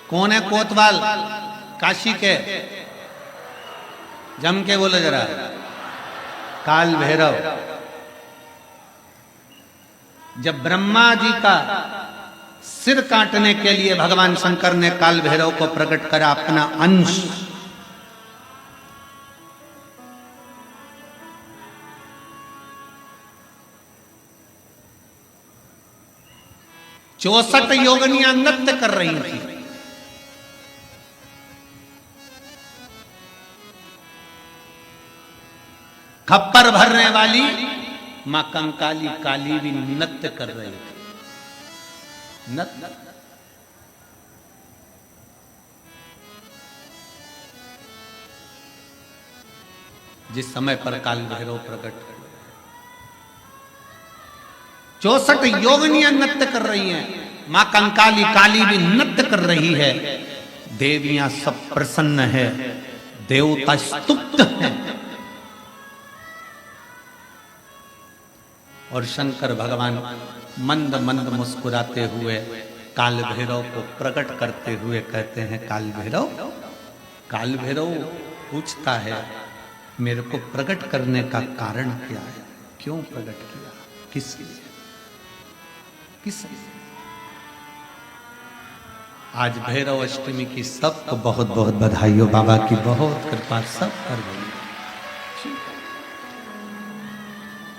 कौन है कोतवाल काशी के? जम के बोलो जरा। काल भैरव। जब ब्रह्मा जी का सिर काटने के लिए भगवान शंकर ने काल भैरव को प्रकट करा अपना अंश, चौसठ योगिनियां नृत्य कर रही थी। खप्पर भरने वाली मां कंकाली काली भी नृत्य कर रही थी। नृत्य जिस समय पर काल भैरव प्रकट हुए, 64 योगिनियां नृत्य कर रही हैं, मां कंकाली काली भी नृत्य कर रही है, देवियां सब प्रसन्न है, देवता स्तुप्त हैं। और शंकर भगवान मंद मंद मुस्कुराते हुए काल भैरव को प्रकट करते हुए कहते हैं, काल भैरव। काल भैरव पूछता है, मेरे को प्रकट करने का कारण क्या है? क्यों प्रकट किया? किस लिए? किस लिए? आज भैरव अष्टमी की सबको बहुत बहुत बधाई हो। बाबा की बहुत कृपा सब कर गई।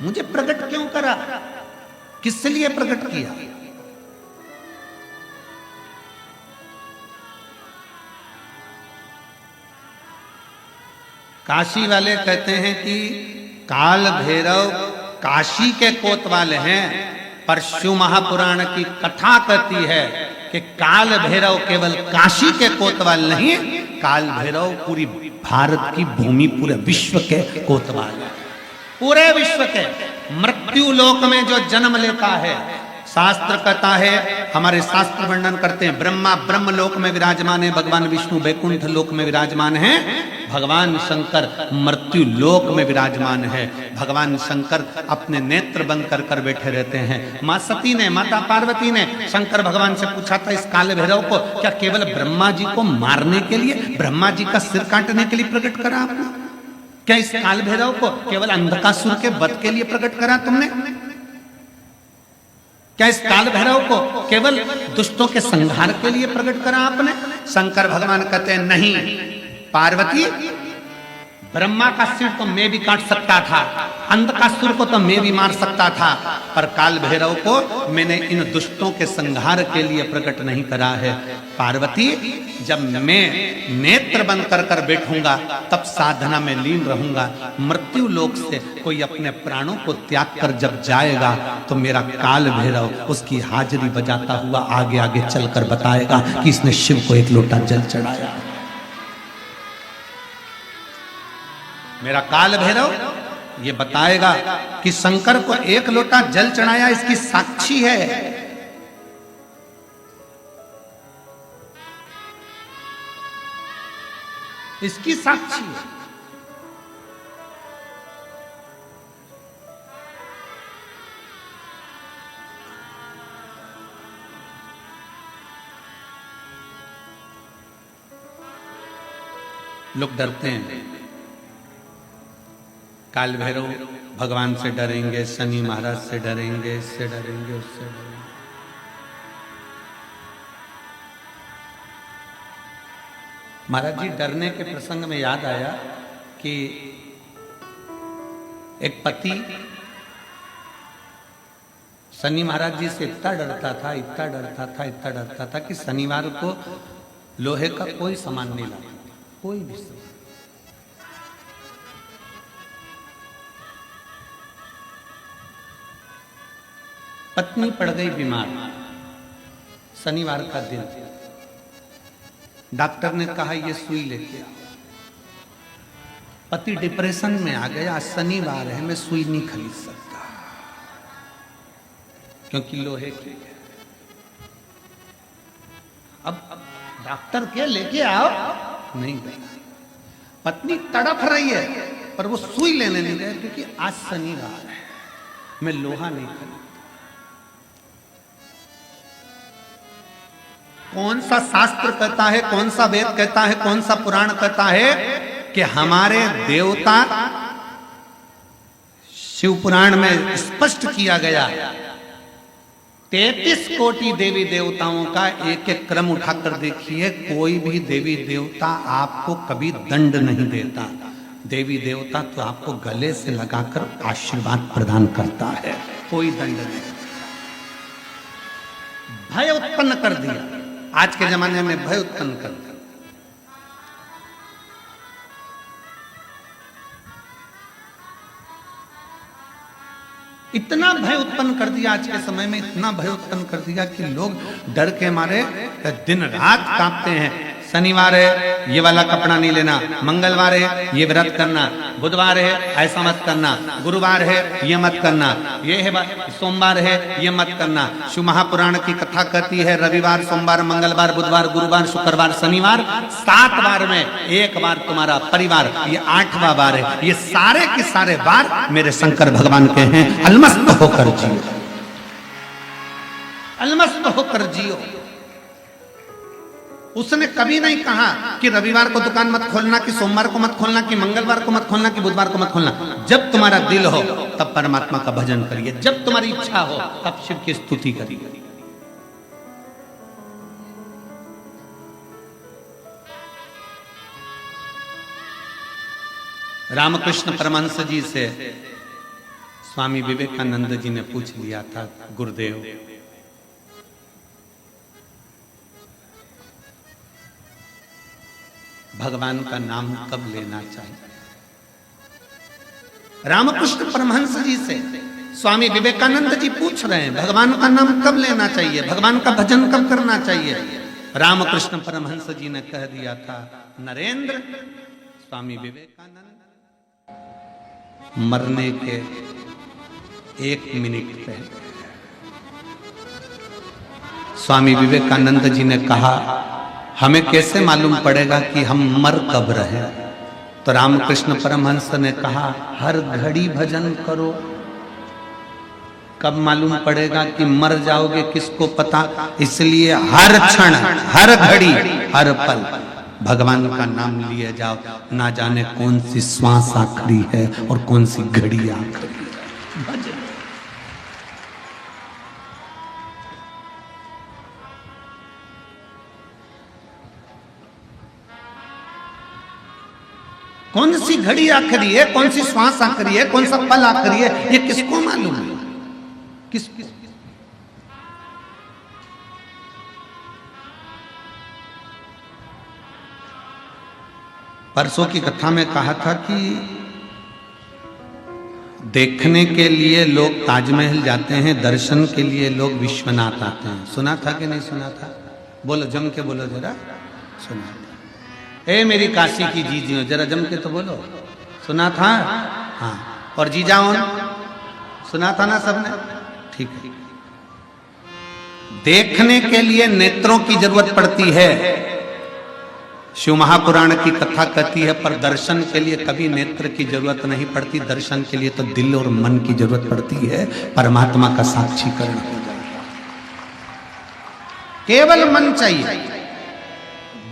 मुझे प्रकट क्यों करा? किस लिए प्रकट किया? काशी वाले कहते हैं कि काल भैरव काशी के कोतवाल हैं, पर शिव महापुराण की कथा कहती है कि काल भैरव केवल काशी के कोतवाल नहीं, काल भैरव पूरी भारत की भूमि, पूरे विश्व के कोतवाल है। पूरे विश्व के मृत्यु लोक में जो जन्म लेता है, शास्त्र कहता है, हमारे शास्त्र वर्णन करते हैं, ब्रह्मा ब्रह्म लोक में विराजमान है, भगवान विष्णु बैकुंठ लोक में विराजमान है, भगवान शंकर मृत्यु लोक में विराजमान है। भगवान शंकर अपने नेत्र बंद कर कर बैठे रहते हैं। मां सती ने, माता पार्वती ने शंकर भगवान से पूछा था, इस काल भैरव को क्या केवल ब्रह्मा जी को मारने के लिए, ब्रह्मा जी का सिर काटने के लिए प्रकट करा आपने? क्या इस काल भैरव को केवल अंधकासुर के वध के लिए प्रकट करा तुमने? क्या इस काल भैरव को केवल दुष्टों के संहार के लिए प्रकट करा आपने? शंकर भगवान कहते हैं, नहीं पार्वती, ब्रह्मा का सिर तो मैं भी काट सकता था, अंधकासुर को तो मैं भी मार सकता था, पर काल भैरव को मैंने इन दुष्टों के संहार के लिए प्रकट नहीं करा है। पार्वती, जब मैं नेत्र बंद कर कर बैठूंगा तब साधना में लीन रहूंगा। मृत्यु लोक से कोई अपने प्राणों को त्याग कर जब जाएगा तो मेरा काल भैरव उसकी हाजिरी बजाता हुआ आगे आगे चलकर बताएगा कि इसने शिव को एक लोटा जल चढ़ाया। मेरा काल भैरव ये बताएगा कि शंकर को एक लोटा जल चढ़ाया, इसकी साक्षी है। इसकी साक्षी है। लोग डरते हैं, काल भैरव भगवान से डरेंगे, शनि महाराज से डरेंगे, इससे डरेंगे, उससे डरेंगे। महाराज जी, डरने के प्रसंग में याद आया कि एक पति शनि महाराज जी से इतना डरता था, इतना डरता था, इतना डरता था कि शनिवार को लोहे का कोई सामान नहीं लाता, कोई भी सामान। पत्नी पड़ गई बीमार, शनिवार का दिन, डॉक्टर ने कहा ये सुई लेके आओ। पति डिप्रेशन में आ गया, शनिवार है, मैं सुई नहीं खरीद सकता क्योंकि लोहे की है। अब डॉक्टर के लेके आओ, नहीं गया। पत्नी तड़प रही है पर वो सुई लेने नहीं गए क्योंकि आज शनिवार है, मैं लोहा नहीं खरीद। कौन सा शास्त्र कहता है, कौन सा वेद कहता है, कौन सा पुराण कहता है कि हमारे देवता, शिव पुराण में स्पष्ट किया गया 33 कोटि देवी देवताओं का एक एक क्रम उठाकर देखिए, कोई भी देवी देवता आपको कभी दंड नहीं देता। देवी देवता तो आपको गले से लगाकर आशीर्वाद प्रदान करता है, कोई दंड नहीं। भय उत्पन्न कर दिया, आज के जमाने में भय उत्पन्न कर दिया। इतना भय उत्पन्न कर दिया, आज के समय में इतना भय उत्पन्न कर दिया कि लोग डर के मारे दिन रात कांपते हैं। शनिवार है ये वाला कपड़ा नहीं लेना, मंगलवार है ये व्रत करना, बुधवार है ऐसा मत करना, गुरुवार है ये मत करना, ये है सोमवार है ये मत करना। शिव महापुराण की कथा कहती है रविवार, सोमवार, मंगलवार, बुधवार, गुरुवार, शुक्रवार, शनिवार, 7 बार में एक बार तुम्हारा परिवार, ये 8वां बार है। ये सारे के सारे बार मेरे शंकर भगवान के हैं। अलमस्त होकर जियो, अलमस्त होकर जियो। उसने कभी नहीं कहा कि रविवार को दुकान मत खोलना, कि सोमवार को मत खोलना, कि मंगलवार को मत खोलना, कि बुधवार को मत खोलना। जब तुम्हारा दिल हो तब परमात्मा का भजन करिए, जब तुम्हारी इच्छा हो तब शिव की स्तुति करिए। रामकृष्ण परमहंस जी से स्वामी विवेकानंद जी ने पूछ लिया था, गुरुदेव भगवान का नाम कब लेना चाहिए? रामकृष्ण परमहंस जी से स्वामी विवेकानंद जी पूछ रहे हैं भगवान का नाम कब लेना चाहिए, भगवान का भजन कब करना चाहिए। रामकृष्ण परमहंस जी ने कह दिया था, नरेंद्र, स्वामी विवेकानंद मरने के 1 मिनट पहले स्वामी विवेकानंद जी ने कहा, हमें कैसे मालूम पड़ेगा कि हम मर कब रहे? तो रामकृष्ण परमहंस ने कहा, हर घड़ी भजन करो। कब मालूम पड़ेगा कि मर जाओगे, किसको पता? इसलिए हर क्षण, हर घड़ी, हर पल भगवान का नाम लिए जाओ। ना जाने कौन सी श्वास आखिरी है और कौन सी घड़ी आखिरी है। भजन कौन सी घड़ी आखिरी है, कौन सी श्वास आखिरी है, कौन सा पल आखिरी है, ये किसको मालूम है? किस परसों की कथा में कहा था कि देखने के लिए लोग ताजमहल जाते हैं, दर्शन के लिए लोग विश्वनाथ आते हैं। सुना था कि नहीं सुना था? बोलो, जम के बोलो जरा। सुना था? ए मेरी काशी की जीजियों, जरा जम के तो बोलो। सुना था? हाँ। और जीजाओं, सुना था ना सबने? ठीक है। देखने के लिए नेत्रों की जरूरत पड़ती है, शिव महापुराण की कथा कहती है, पर दर्शन के लिए कभी नेत्र की जरूरत नहीं पड़ती। दर्शन के लिए तो दिल और मन की जरूरत पड़ती है, परमात्मा का साक्षीकरण हो जाए। केवल मन चाहिए,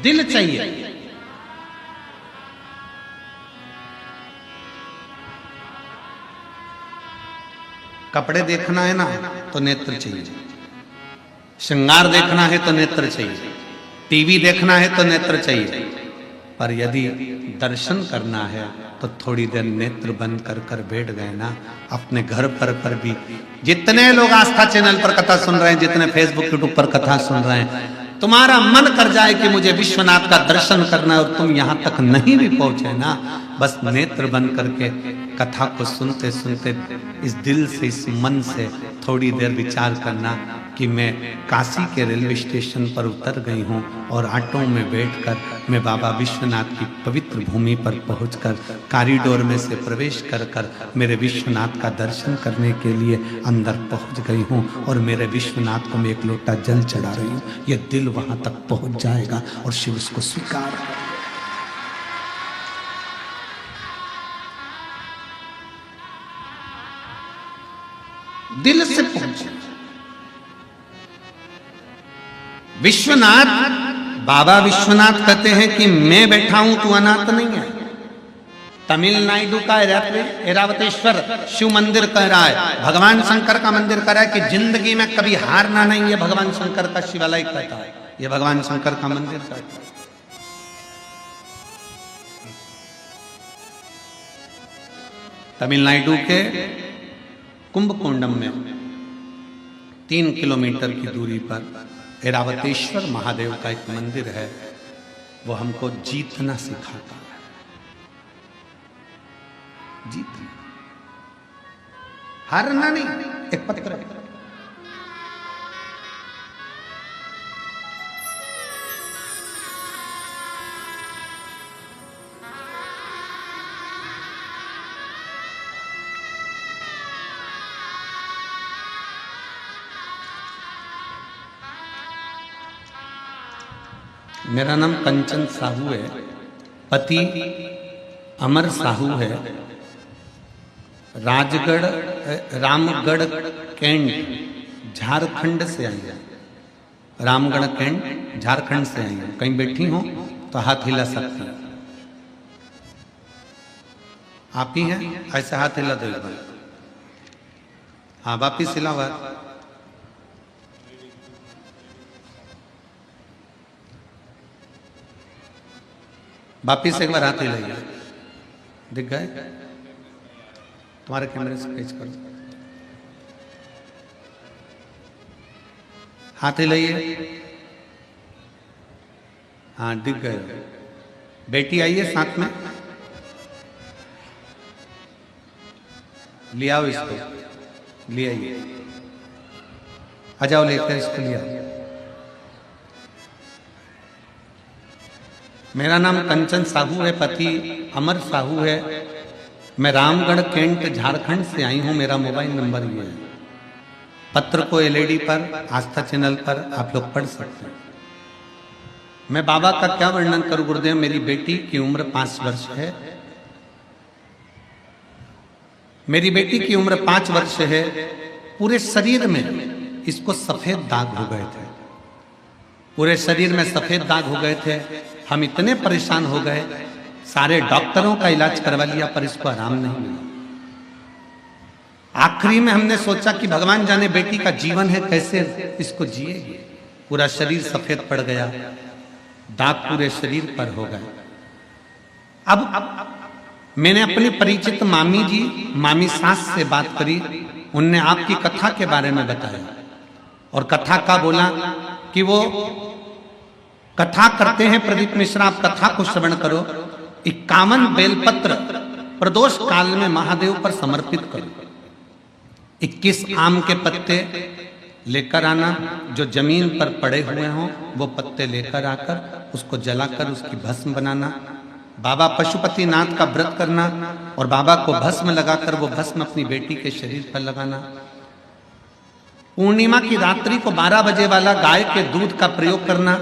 दिल चाहिए। कपड़े देखना है ना तो नेत्र चाहिए, श्रृंगार देखना है तो नेत्र चाहिए, टीवी देखना है तो नेत्र चाहिए। पर यदि दर्शन करना है तो थोड़ी देर नेत्र बंद कर कर बैठ गए ना, अपने घर पर भी जितने लोग आस्था चैनल पर कथा सुन रहे हैं, जितने फेसबुक यूट्यूब पर कथा सुन रहे हैं, तुम्हारा मन कर जाए कि मुझे विश्वनाथ का दर्शन करना है और तुम यहां तक नहीं भी पहुंचे ना, बस नेत्र बंद करके कथा को सुनते सुनते इस दिल से, इस मन से थोड़ी देर विचार करना कि मैं काशी के रेलवे स्टेशन पर उतर गई हूँ और ऑटो में बैठकर मैं बाबा विश्वनाथ की पवित्र भूमि पर पहुंचकर कॉरिडोर में से प्रवेश कर मेरे विश्वनाथ का दर्शन करने के लिए अंदर पहुंच गई हूँ और मेरे विश्वनाथ को मैं एक लोटा जल चढ़ा रही हूँ। ये दिल वहां तक पहुंच जाएगा और शिव उसको स्वीकार करेगा। दिल से पहुंचे, विश्वनाथ, बाबा विश्वनाथ कहते हैं कि मैं बैठा हूं, तू अनाथ नहीं है। तमिलनाडु का ऐरावतेश्वर शिव मंदिर कह रहा है, भगवान शंकर का मंदिर कह रहा है कि जिंदगी में कभी हारना नहीं, ये भगवान शंकर का शिवालय कहता है, ये भगवान शंकर का मंदिर कहता है। तमिलनाडु के कुंभकोणम में 3 किलोमीटर की दूरी पर ऐरावतेश्वर महादेव का एक मंदिर है, वो हमको जीतना सिखाता है। जीतना, हारना नहीं। एक पत्र है, मेरा नाम कंचन साहू है, पति अमर साहू है, राजगढ़ रामगढ़ कैंट झारखंड से आई है। रामगढ़ कैंट झारखंड से आई है। कहीं बैठी हो तो हाथ हिला सकती है। आप ही हैं? ऐसे हाथ हिला दो। हाँ, वापिस हिला हुआ। वापिस एक बार हाथ हिलाइए। दिख गए? तुम्हारे कैमरे से पेच कर दो। हाथ हिलाइए। हाँ, दिख गए। बेटी आई है साथ में, ले आओ इसको, ले आइए। आ जाओ, लेकर इसको लिया। मेरा नाम कंचन साहू है, पति अमर साहू है। मैं रामगढ़ कैंट झारखंड से आई हूं। मेरा मोबाइल नंबर ये है। पत्र को एलईडी पर, आस्था चैनल पर आप लोग पढ़ सकते हैं। मैं बाबा का क्या वर्णन करूं गुरुदेव। मेरी बेटी की उम्र 5 वर्ष है। मेरी बेटी की उम्र 5 वर्ष है। पूरे शरीर में इसको सफेद दाग हो गए थे। पूरे शरीर में सफेद दाग हो गए थे। हम इतने परेशान हो गए, सारे डॉक्टरों का इलाज करवा लिया, पर इसको आराम नहीं मिला। आखिरी में हमने सोचा कि भगवान जाने बेटी का जीवन है, कैसे इसको जिएगी। पूरा शरीर सफेद पड़ गया, दाग पूरे शरीर पर हो गए। अब मैंने अपने परिचित मामी जी, मामी सास से बात करी। उनने आपकी कथा के बारे में बताया और कथा का बोला कि वो कथा करते हैं प्रदीप मिश्रा, आप कथा को श्रवण करो। 51 बेलपत्र प्रदोष काल में महादेव पर समर्पित करो। 21 आम के पत्ते लेकर आना, जो जमीन पर पड़े हुए हों वो पत्ते लेकर आकर उसको जलाकर उसकी भस्म बनाना। बाबा पशुपतिनाथ का व्रत करना और बाबा को भस्म लगाकर वो भस्म अपनी बेटी के शरीर पर लगाना। पूर्णिमा की रात्रि को 12 बजे वाला गाय के दूध का प्रयोग करना,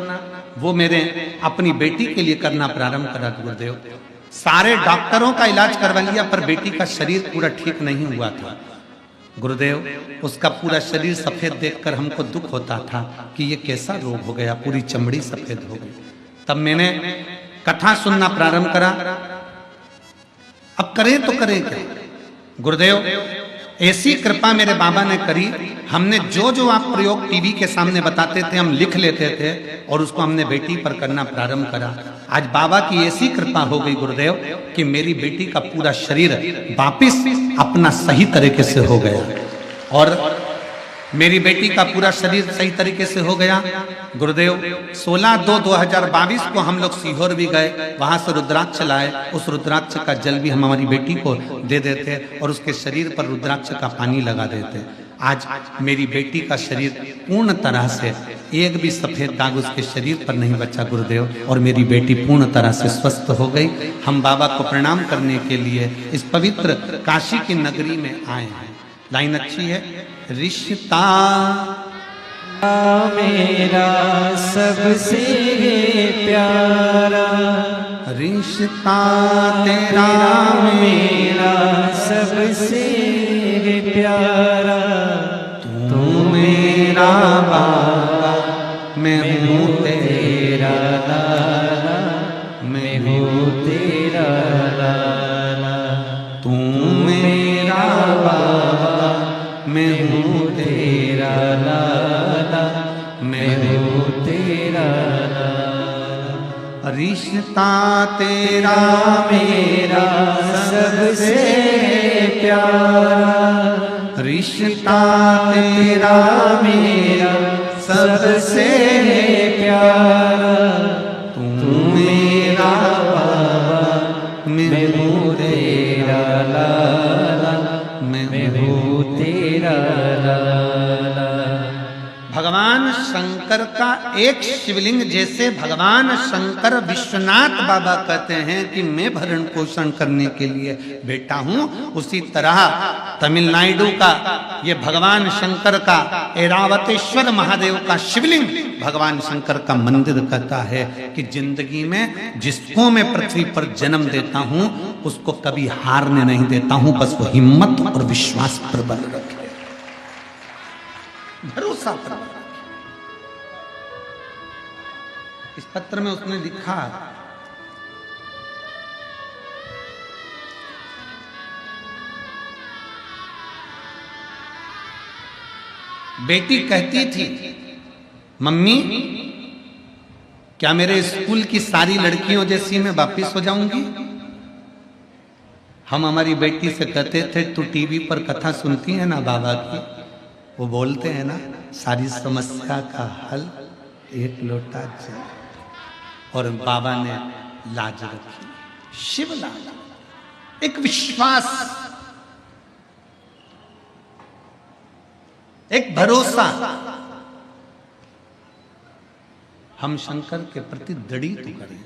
वो मेरे अपनी बेटी के लिए करना प्रारंभ करा गुरुदेव। सारे डॉक्टरों का इलाज करवा लिया, पर बेटी का शरीर पूरा ठीक नहीं हुआ था गुरुदेव। उसका पूरा शरीर सफेद देखकर हमको दुख होता था कि ये कैसा रोग हो गया, पूरी चमड़ी सफेद हो गई। तब मैंने कथा सुनना प्रारंभ करा। अब करें तो करें क्या गुरुदेव। ऐसी कृपा मेरे बाबा ने करी। हमने जो जो आप प्रयोग टीवी के सामने बताते थे हम लिख लेते थे और उसको हमने बेटी पर करना प्रारंभ करा। आज बाबा की ऐसी कृपा हो गई गुरुदेव कि मेरी बेटी का पूरा शरीर वापिस अपना सही तरीके से हो गया और मेरी बेटी का पूरा शरीर सही तरीके से हो गया गुरुदेव। 16/2/2022 को हम लोग सीहोर भी गए, वहां से रुद्राक्ष लाए। उस रुद्राक्ष का जल भी हम हमारी बेटी को दे देते और उसके शरीर पर रुद्राक्ष का पानी लगा देते। आज मेरी बेटी का शरीर पूर्ण तरह से, एक भी सफेद दाग उसके शरीर पर नहीं बचा गुरुदेव, और मेरी बेटी पूर्ण तरह से स्वस्थ हो गई। हम बाबा को प्रणाम करने के लिए इस पवित्र काशी की नगरी में आए हैं। लाइन अच्छी है। रिश्ता मेरा सबसे प्यारा, रिश्ता तेरा मेरा सबसे प्यारा, तू मेरा बाबा, मैं हूँ तेरा लाला, तू मेरा बाबा, मैं हूँ तेरा लाला, मैं हूँ तेरा लाला। रिश्ता तेरा मेरा सबसे प्यारा, रिश्ता तेरा मेरा सबसे प्यारा, तू मेरा बाबा, मैं हूँ तेरा लाला, मैं हूँ तेरा लाला। भगवान शंकर का एक शिवलिंग, जैसे भगवान शंकर विश्वनाथ बाबा कहते हैं कि मैं भरण पोषण करने के लिए बेटा हूं, उसी तरह तमिलनाडु का ये भगवान शंकर का ऐरावतेश्वर महादेव का शिवलिंग भगवान शंकर का मंदिर कहता है कि जिंदगी में जिसको मैं पृथ्वी पर जन्म देता हूं उसको कभी हारने नहीं देता हूं, बस वो हिम्मत और विश्वास पर बल रखे, भरोसा पर। इस पत्र में उसने लिखा, बेटी कहती थी मम्मी क्या मेरे स्कूल की सारी लड़कियों जैसी मैं वापिस हो जाऊंगी? हम हमारी बेटी से कहते थे तू टीवी पर कथा सुनती है ना बाबा की, वो बोलते हैं ना सारी समस्या का हल एक लोटा जल, और बाबा ने लाज रखी, शिव लाज, एक विश्वास, एक भरोसा। हम शंकर के प्रति दृढ़ तो करें।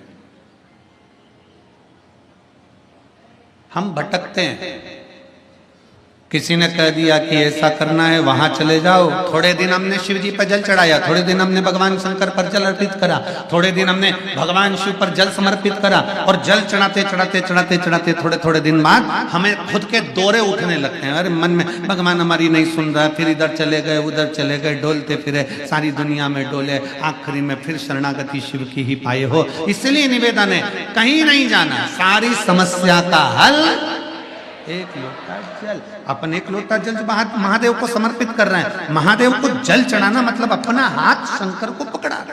हम भटकते हैं, किसी ने कह दिया कि ऐसा करना है वहां चले जाओ, थोड़े दिन हमने शिव जी पर जल चढ़ाया, थोड़े दिन हमने भगवान शंकर पर जल अर्पित करा, थोड़े दिन हमने भगवान शिव पर जल समर्पित करा, और जल चढ़ाते चढ़ाते चढ़ाते चढ़ाते थोड़े थोड़े दिन बाद हमें खुद के दौरे उठने लगते हैं। अरे मन में भगवान हमारी नहीं सुन रहा, फिर इधर चले गए उधर चले गए, डोलते फिरे सारी दुनिया में डोले, आखिरी में फिर शरणागति शिव की ही पाए हो। इसलिए निवेदन है कहीं नहीं जाना, सारी समस्या का हल एक लोटा जल। अपन एक लोटा जल महादेव को समर्पित कर रहे हैं, महादेव को जल चढ़ाना मतलब अपना हाथ शंकर को पकड़ा।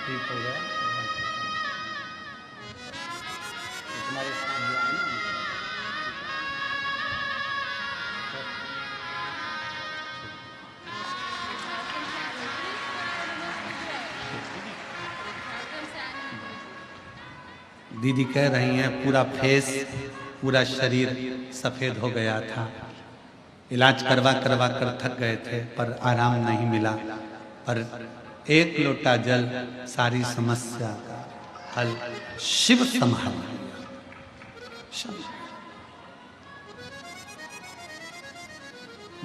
ठीक हो गया तुम्हारे साथ जो आए ना, दीदी कह रही हैं पूरा फेस पूरा शरीर सफेद हो गया था, इलाज करवा करवा कर थक गए थे पर आराम नहीं मिला, पर एक लोटा जल सारी समस्या का हल शिव संभाल लिया।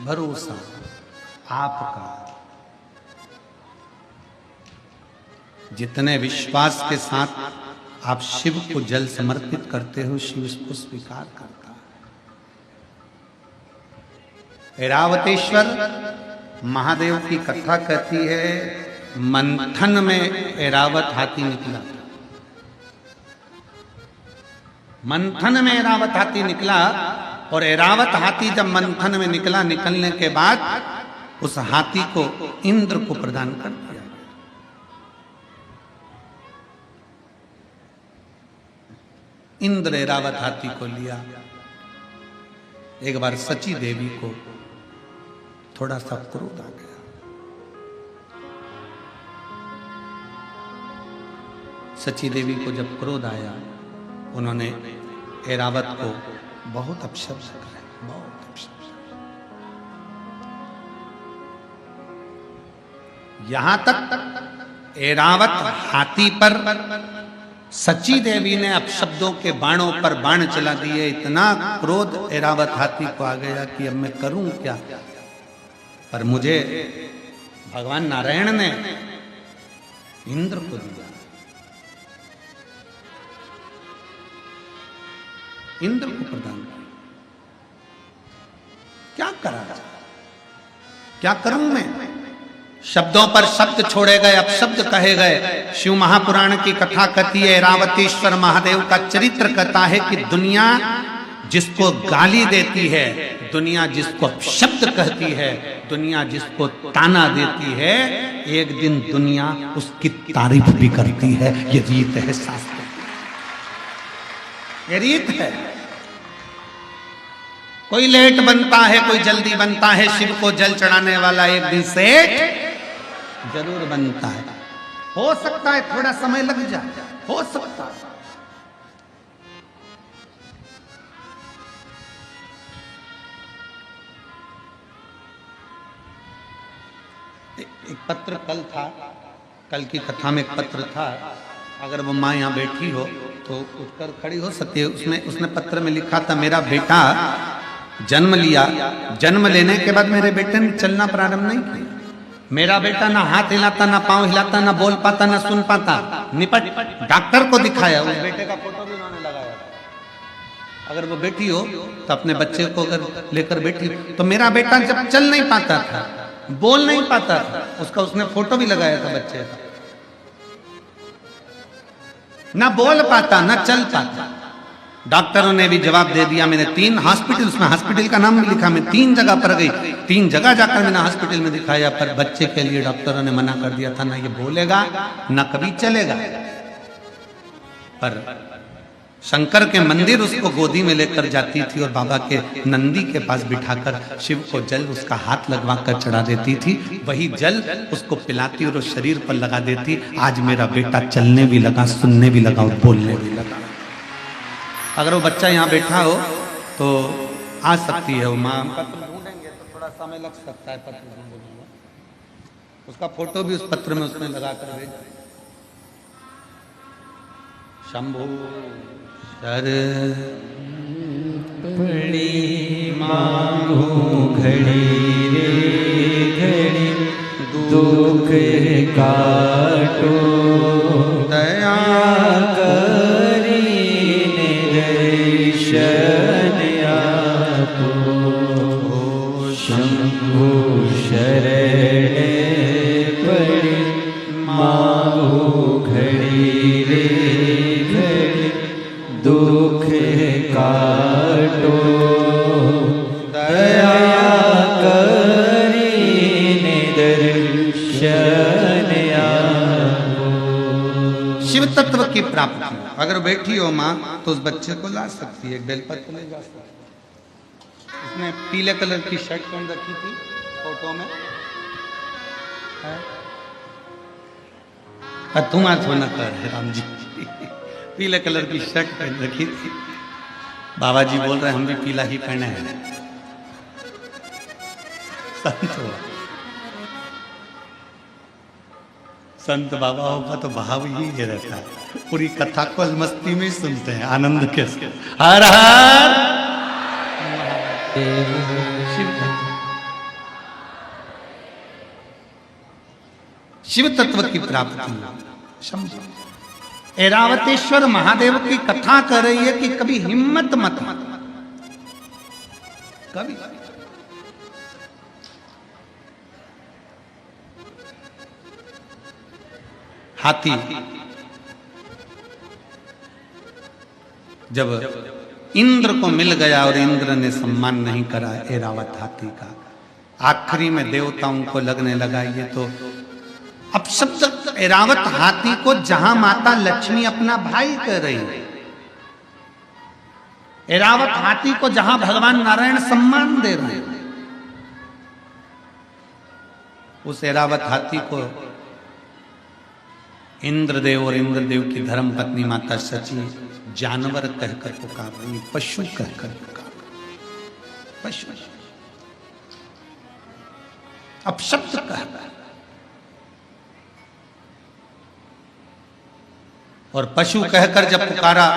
भरोसा आपका, जितने विश्वास के साथ आप शिव को जल समर्पित करते हो शिव उसको स्वीकार करता है। ऐरावतेश्वर महादेव की कथा कहती है मंथन में ऐरावत हाथी निकला, मंथन में ऐरावत हाथी निकला, और ऐरावत हाथी जब मंथन में निकला, निकलने के बाद उस हाथी को इंद्र को प्रदान कर दिया। इंद्र ऐरावत हाथी को लिया। एक बार सची देवी को थोड़ा सा क्रोध आ गया, सची देवी को जब क्रोध आया उन्होंने ऐरावत को बहुत अपशब्द कहा, बहुत अपशब्द। यहां तक ऐरावत हाथी पर सची देवी ने अपशब्दों के बाणों पर बाण चला दिए। इतना क्रोध ऐरावत हाथी को आ गया कि अब मैं करूं क्या। पर मुझे भगवान नारायण ने इंद्र को दिया, इंद्र को प्रदान किया। क्या करा जाए, क्या करूं मैं। शब्दों पर शब्द छोड़े गए, अपशब्द कहे गए। शिव महापुराण की कथा कहती है, ऐरावतेश्वर महादेव का चरित्र कहता है कि दुनिया जिसको गाली देती है, दुनिया जिसको अपशब्द कहती है, दुनिया जिसको ताना देती है, एक दिन दुनिया उसकी तारीफ भी करती है। ये रीत है शास्त्र, ये रीत है। कोई लेट बनता है, कोई जल्दी बनता है। शिव को जल चढ़ाने वाला एक दिन सेठ जरूर बनता है। हो सकता है थोड़ा समय लग जाए, हो सकता है। एक पत्र कल था, कल की कथा में एक पत्र था। अगर वो माँ यहाँ बैठी हो तो उठकर खड़ी हो सकती है। उसने पत्र में लिखा था, मेरा बेटा जन्म लिया, जन्म लेने के बाद मेरे बेटे ने चलना प्रारंभ नहीं किया। मेरा बेटा ना हाथ हिलाता, ना पांव हिलाता, ना बोल पाता, ना सुन पाता। निपट डॉक्टर को दिखाया, उस बेटे का फोटो भी उन्होंने लगाया। अगर वो बेटी हो तो अपने बच्चे को अगर लेकर बैठी, तो मेरा बेटा जब चल नहीं पाता था, बोल नहीं पाता था, उसका उसने फोटो भी लगाया था बच्चे का। ना बोल पाता, ना चल पाता। डॉक्टरों ने भी जवाब दे दिया। मैंने 3 हॉस्पिटल, उसमें हॉस्पिटल का नाम भी लिखा, मैं 3 जगह पर गई, 3 जगह जाकर मैंने हॉस्पिटल में दिखाया। पर बच्चे के लिए डॉक्टरों ने मना कर दिया था, ना ये बोलेगा ना कभी चलेगा। पर शंकर के मंदिर उसको गोदी में लेकर जाती थी और बाबा के नंदी के पास बिठाकर शिव को जल उसका हाथ लगवा कर चढ़ा देती थी। वही जल उसको पिलाती और उस शरीर पर लगा देती। आज मेरा बेटा चलने भी लगा, सुनने भी लगा और बोलने भी लगा। अगर वो बच्चा यहाँ बैठा हो तो आ सकती है वो माँ। पत्र ढूंढेंगे तो थोड़ा समय लग सकता है, पत्र ढूंढने में। उसका फोटो भी उस पत्र में उसने लगा कर भेज। शंभु शर पड़ी मांगू घड़ी रे घड़ी, दुख काटो दया करी निदर्शन आपो। शंभु शरण पड़ी मांगू घड़ी रे घड़ी, दुख काटो दया करी निदर्शन आपो। शिव तत्व की प्राप्ति अगर बैठी हो माँ तो उस बच्चे को ला सकती है, एक बेलपत्र ले जा सकती है। उसने पीले कलर की शर्ट पहन रखी थी फोटो में है। तुम आज होना कर राम जी पीले कलर की शर्ट पहन रखी थी। बाबा जी बोल रहे हम भी पीला ही पहने हैं। संत हो, संत बाबा होगा तो भाव ही रहता है। पूरी कथा को मस्ती में सुनते हैं, आनंद के साथ। हर हर शिव तत्व की प्राप्ति। शंभु ऐरावतेश्वर महादेव की कथा कर रही है कि कभी हिम्मत मत, कभी हाथी जब इंद्र को मिल गया और इंद्र ने सम्मान नहीं करा ऐरावत हाथी का, आखिरी में देवताओं को लगने लगा ये तो अब शब्द ऐरावत हाथी को जहां माता लक्ष्मी अपना भाई कह रही है, ऐरावत हाथी को जहां भगवान नारायण सम्मान दे रहे हैं, उस ऐरावत हाथी को इंद्रदेव और इंद्रदेव की धर्म पत्नी माता सची जानवर कहकर पुकार रही, पशु कहकर पुकार रही, पशु अपशब्द कह रहा। और पशु कहकर जब पुकारा,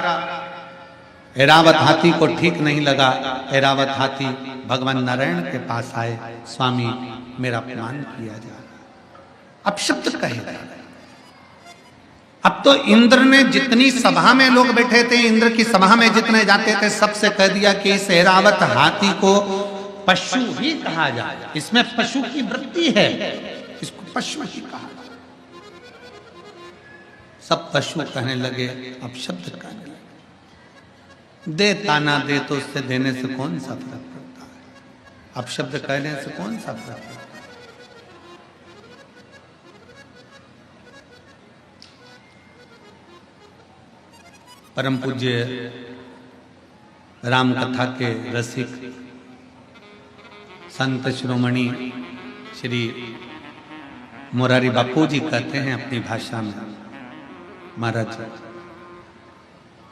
ऐरावत हाथी को ठीक नहीं लगा। ऐरावत हाथी भगवान नारायण के पास आए, स्वामी मेरा अपमान किया जा रहा, अब शब्द कहे। अब तो इंद्र ने जितनी सभा में लोग बैठे थे, इंद्र की सभा में जितने जाते थे, सबसे कह दिया कि इस ऐरावत हाथी को पशु ही कहा जाए, इसमें पशु की वृत्ति है, इसको पशु ही कहा जाए। सब पशु कहने लगे, अब शब्द कहने लगे। दे ताना दे तो उससे देने से कौन सा फर्क पड़ता है, अब शब्द कहने से कौन सा फर्क पड़ता है। परम पूज्य राम कथा के रसिक संत शिरोमणि श्री मोरारी बापू जी कहते हैं अपनी भाषा में, महाराज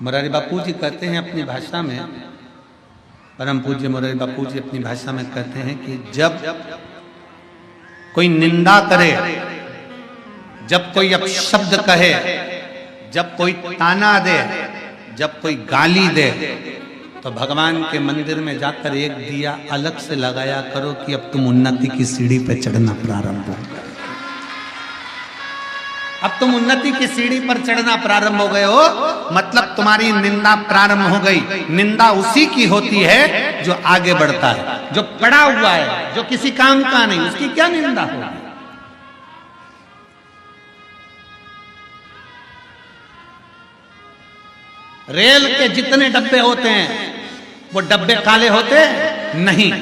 मोरारी बापू जी कहते हैं अपनी भाषा में, परम पूज्य मोरारी बापू जी अपनी भाषा में कहते हैं कि जब कोई निंदा करे, जब कोई अपशब्द कहे, जब कोई ताना दे, जब कोई गाली दे, तो भगवान के मंदिर में जाकर एक दिया अलग से लगाया करो कि अब तुम उन्नति की सीढ़ी पे चढ़ना प्रारंभ हो गए। अब तुम उन्नति की सीढ़ी पर चढ़ना प्रारंभ हो गए हो, मतलब तुम्हारी निंदा प्रारंभ हो गई। निंदा उसी की होती है जो आगे बढ़ता है, जो पड़ा हुआ है, जो किसी काम का नहीं, उसकी क्या निंदा होगी। रेल के जितने डब्बे होते हैं वो डब्बे काले होते नहीं,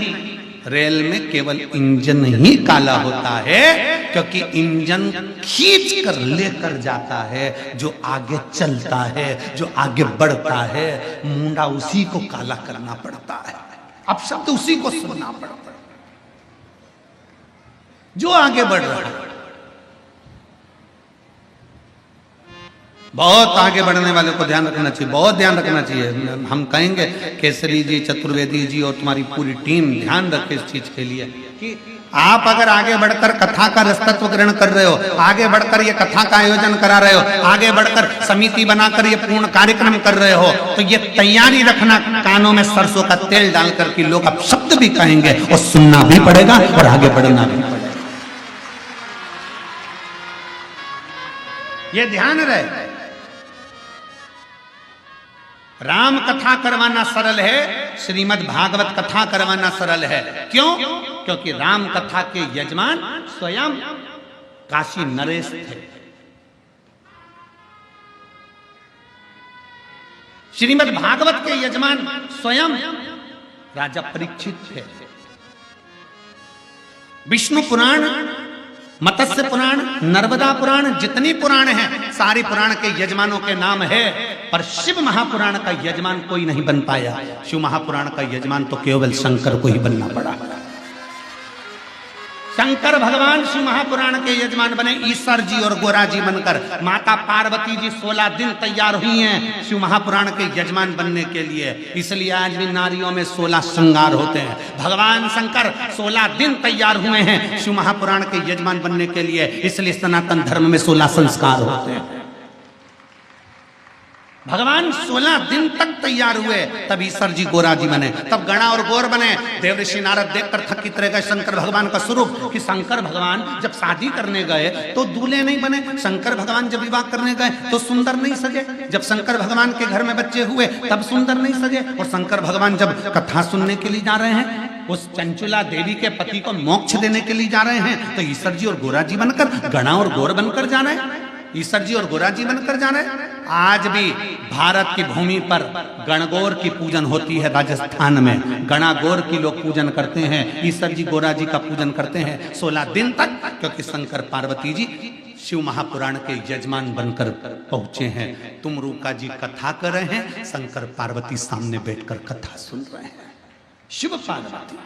रेल में केवल इंजन ही काला होता है, क्योंकि इंजन खींच कर लेकर जाता है, जो आगे चलता है, जो आगे बढ़ता है। मुंडा उसी को काला करना पड़ता है, अब शब्द उसी को सुनना पड़ता है जो आगे बढ़ रहा है। बहुत आगे बढ़ने वाले को ध्यान रखना चाहिए, बहुत ध्यान रखना चाहिए। हम कहेंगे केसरी जी, चतुर्वेदी जी और तुम्हारी पूरी टीम ध्यान रखे इस चीज के लिए कि आप अगर आगे बढ़कर कथा का रसतत्व ग्रहण कर रहे हो, आगे बढ़कर ये कथा का आयोजन करा रहे हो, आगे बढ़कर समिति बनाकर ये पूर्ण कार्यक्रम कर रहे हो, तो ये तैयारी रखना कानों में सरसों का तेल डालकर कि लोग अब शब्द भी कहेंगे और सुनना भी पड़ेगा और आगे बढ़ना भी पड़ेगा। ये ध्यान रहे। राम कथा करवाना सरल है, श्रीमद् भागवत कथा करवाना सरल है। क्यों? क्योंकि राम कथा के यजमान स्वयं काशी नरेश थे। श्रीमद् भागवत के यजमान स्वयं राजा परीक्षित थे। विष्णु पुराण, मत्स्य पुराण, नर्मदा पुराण, जितनी पुराण हैं सारी पुराण के यजमानों के नाम है, पर शिव महापुराण का यजमान कोई नहीं बन पाया। शिव महापुराण का यजमान तो केवल शंकर को ही बनना पड़ा। शंकर भगवान शिव महापुराण के यजमान बने, ईश्वर जी और गोरा जी बनकर। माता पार्वती जी 16 दिन तैयार हुई हैं शिव महापुराण के यजमान बनने के लिए, इसलिए आज भी नारियों में 16 श्रृंगार होते हैं। भगवान शंकर 16 दिन तैयार हुए हैं शिव महापुराण के यजमान बनने के लिए, इसलिए सनातन धर्म में 16 संस्कार होते हैं। भगवान 16 दिन तक तैयार हुए, तब ईश्वर जी गोरा जी बने, तब गणा और गौर बने। देवऋषि नारद देखकर थकित रह गए शंकर भगवान का स्वरूप कि शंकर भगवान जब शादी करने गए तो दूल्हे नहीं बने, शंकर भगवान जब विवाह करने गए तो सुंदर नहीं सजे, जब शंकर भगवान के घर में बच्चे हुए तब सुंदर नहीं सजे, और शंकर भगवान जब कथा सुनने के लिए जा रहे हैं, उस चंचुला देवी के पति को मोक्ष देने के लिए जा रहे हैं, तो ईश्वर जी और गोरा जी बनकर, गणा और गौर बनकर जा रहे हैं, ईश्वर जी और गोरा जी बनकर जा रहे हैं। आज भी भारत की भूमि पर गणगौर की पूजन होती है, राजस्थान में गणागौर की लोग पूजन करते हैं, ईश्वर जी गोरा जी का पूजन करते हैं 16 दिन तक, क्योंकि शंकर पार्वती जी शिव महापुराण के यजमान बनकर पहुंचे हैं। तुम रूका जी कथा कर रहे हैं, शंकर पार्वती सामने बैठकर कथा सुन रहे हैं। शिव पार्वती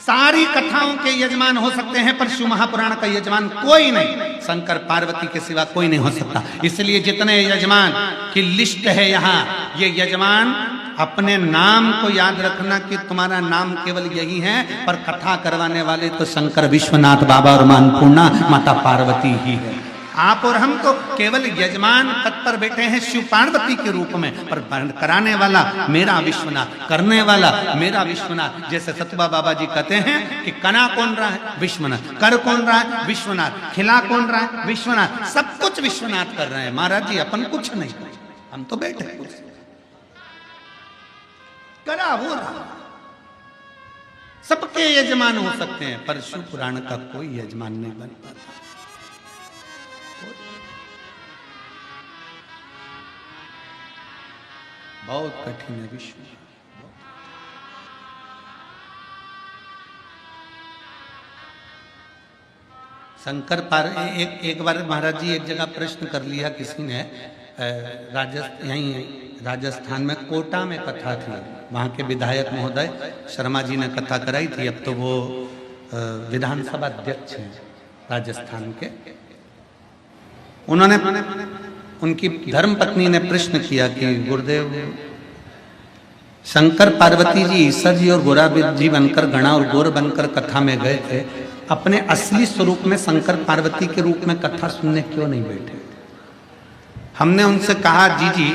सारी कथाओं के यजमान हो सकते हैं, पर शिव महापुराण का यजमान कोई नहीं, शंकर पार्वती के सिवा कोई नहीं हो सकता। इसलिए जितने यजमान की लिस्ट है यहाँ, ये यजमान अपने नाम को याद रखना कि तुम्हारा नाम केवल यही है, पर कथा करवाने वाले तो शंकर विश्वनाथ बाबा और मानपूर्णा माता पार्वती ही है। आप और हम तो केवल यजमान पद पर बैठे हैं शिव पार्वती के रूप में, पर कराने वाला मेरा विश्वनाथ, करने वाला मेरा विश्वनाथ। जैसे सतुबा बाबा जी कहते हैं कि कना कौन रहा है? विश्वनाथ। कर कौन रहा है? विश्वनाथ। खिला कौन रहा है? विश्वनाथ। सब कुछ विश्वनाथ कर रहे हैं महाराज जी, अपन कुछ नहीं, हम तो बैठे करा वो रहा। सबके यजमान हो सकते हैं, पर शिव पुराण का कोई यजमान नहीं बन पाता। बहुत कठिन है विश्व। शंकर एक बार महाराज जी एक जगह प्रश्न कर लिया किसी ने, राजस्थान में कोटा में कथा थी, वहाँ के विधायक महोदय शर्मा जी ने कथा कराई थी। अब तो वो विधानसभा अध्यक्ष हैं राजस्थान के। उन्होंने उनकी धर्मपत्नी ने प्रश्न किया कि गुरुदेव, शंकर पार्वती जी ईश्वर जी और गोरा जी बनकर, गणा और गोर बनकर कथा में गए थे, अपने असली स्वरूप में शंकर पार्वती के रूप में कथा सुनने क्यों नहीं बैठे? हमने उनसे कहा, जी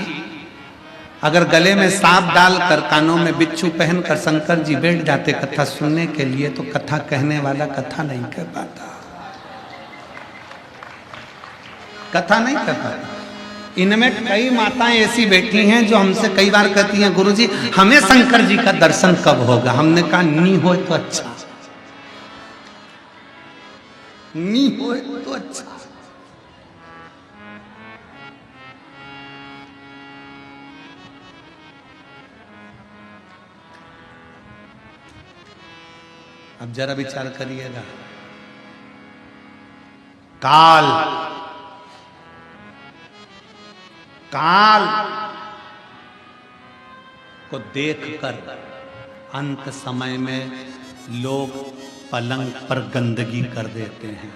अगर गले में सांप डालकर कानों में बिच्छू पहनकर शंकर जी बैठ जाते कथा सुनने के लिए, तो कथा कहने वाला कथा नहीं कह पाता, कथा नहीं कह पाता। इनमें कई माताएं ऐसी बैठी हैं जो हमसे कई बार कहती हैं, गुरुजी हमें शंकर जी का दर्शन कब होगा? हमने कहा नी हो तो अच्छा, नी हो तो अच्छा। अब जरा विचार करिएगा, काल को देखकर अंत समय में लोग पलंग पर गंदगी कर देते हैं।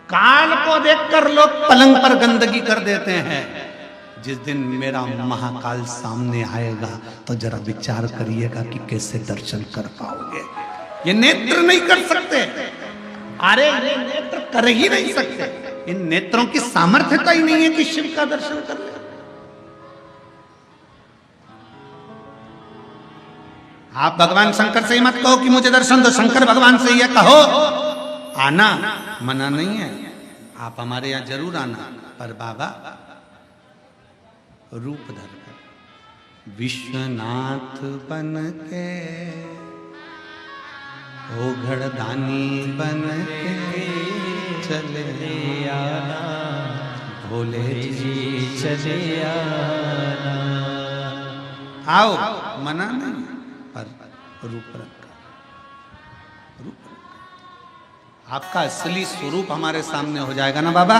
काल को देखकर लोग पलंग पर गंदगी कर देते हैं। जिस दिन मेरा महाकाल सामने आएगा तो जरा विचार करिएगा कि कैसे दर्शन कर पाओगे। ये नेत्र नहीं कर सकते, अरे ये नेत्र कर ही नहीं सकते। इन नेत्रों की सामर्थ्यता ही नहीं है कि शिव का दर्शन कर ले। आप भगवान शंकर से ही मत कहो कि मुझे दर्शन दो, शंकर भगवान से ये कहो। आना मना नहीं है, आप हमारे यहां जरूर आना, पर बाबा रूप धर विश्वनाथ बन के, ओघड़दानी बन के चले आना, भोले जी चले आना। आओ मना नहीं, पर रूप रखा, रूप रखा। आपका असली स्वरूप हमारे सामने हो जाएगा ना बाबा,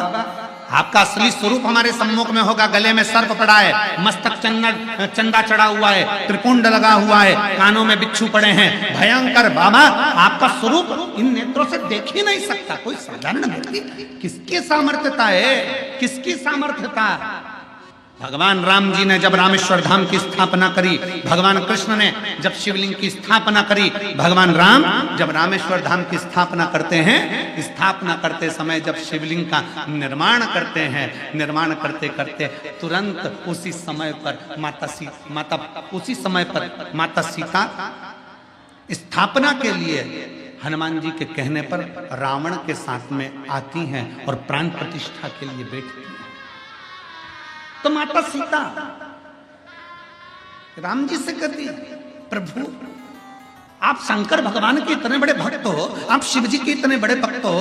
आपका असली स्वरूप हमारे सम्मुख में होगा। गले में सर्प पड़ा है, मस्तक चंदा चढ़ा हुआ है, त्रिपुंड लगा हुआ है, कानों में बिच्छू पड़े हैं, भयंकर बाबा आपका स्वरूप इन नेत्रों से देख ही नहीं सकता कोई साधारण व्यक्ति। किसकी सामर्थ्यता है, किसकी सामर्थ्यता? भगवान राम जी ने जब रामेश्वर धाम की स्थापना करी, भगवान कृष्ण ने जब शिवलिंग की स्थापना करी, भगवान राम जब रामेश्वर धाम की स्थापना करते हैं, स्थापना करते समय जब शिवलिंग का निर्माण करते हैं, निर्माण करते करते तुरंत उसी समय पर माता सीता स्थापना के लिए हनुमान जी के कहने पर रावण के साथ में आती हैं और प्राण प्रतिष्ठा के लिए बैठती हैं। तो माता सीता राम जी से कहती, प्रभु आप शंकर भगवान के इतने बड़े भक्त हो, आप शिव जी के इतने बड़े भक्त हो,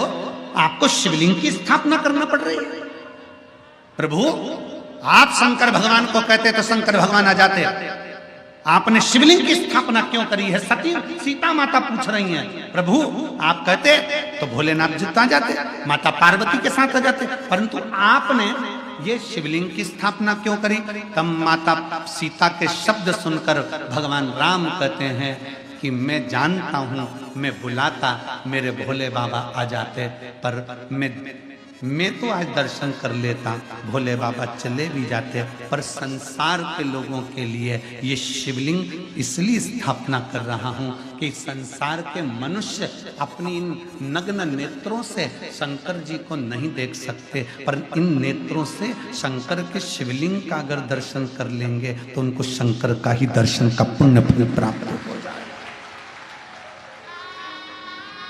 आपको शिवलिंग की स्थापना करना पड़ रही है। प्रभु आप शंकर भगवान को कहते तो शंकर भगवान आ जाते, आपने शिवलिंग की स्थापना क्यों करी है? सती सीता माता पूछ रही हैं। प्रभु आप कहते तो भोलेनाथ जी आ जाते, माता पार्वती के साथ आ जाते, परंतु आपने ये शिवलिंग की स्थापना क्यों करी? तब माता सीता के शब्द सुनकर भगवान राम कहते हैं कि मैं जानता हूं, मैं बुलाता मेरे भोले बाबा आ जाते, पर मैं तो आज दर्शन कर लेता, भोले बाबा चले भी जाते, पर संसार के लोगों के लिए ये शिवलिंग इसलिए स्थापना कर रहा हूँ कि संसार के मनुष्य अपनी इन नग्न नेत्रों से शंकर जी को नहीं देख सकते, पर इन नेत्रों से शंकर के शिवलिंग का अगर दर्शन कर लेंगे तो उनको शंकर का ही दर्शन का पुण्य फल प्राप्त हो जाए।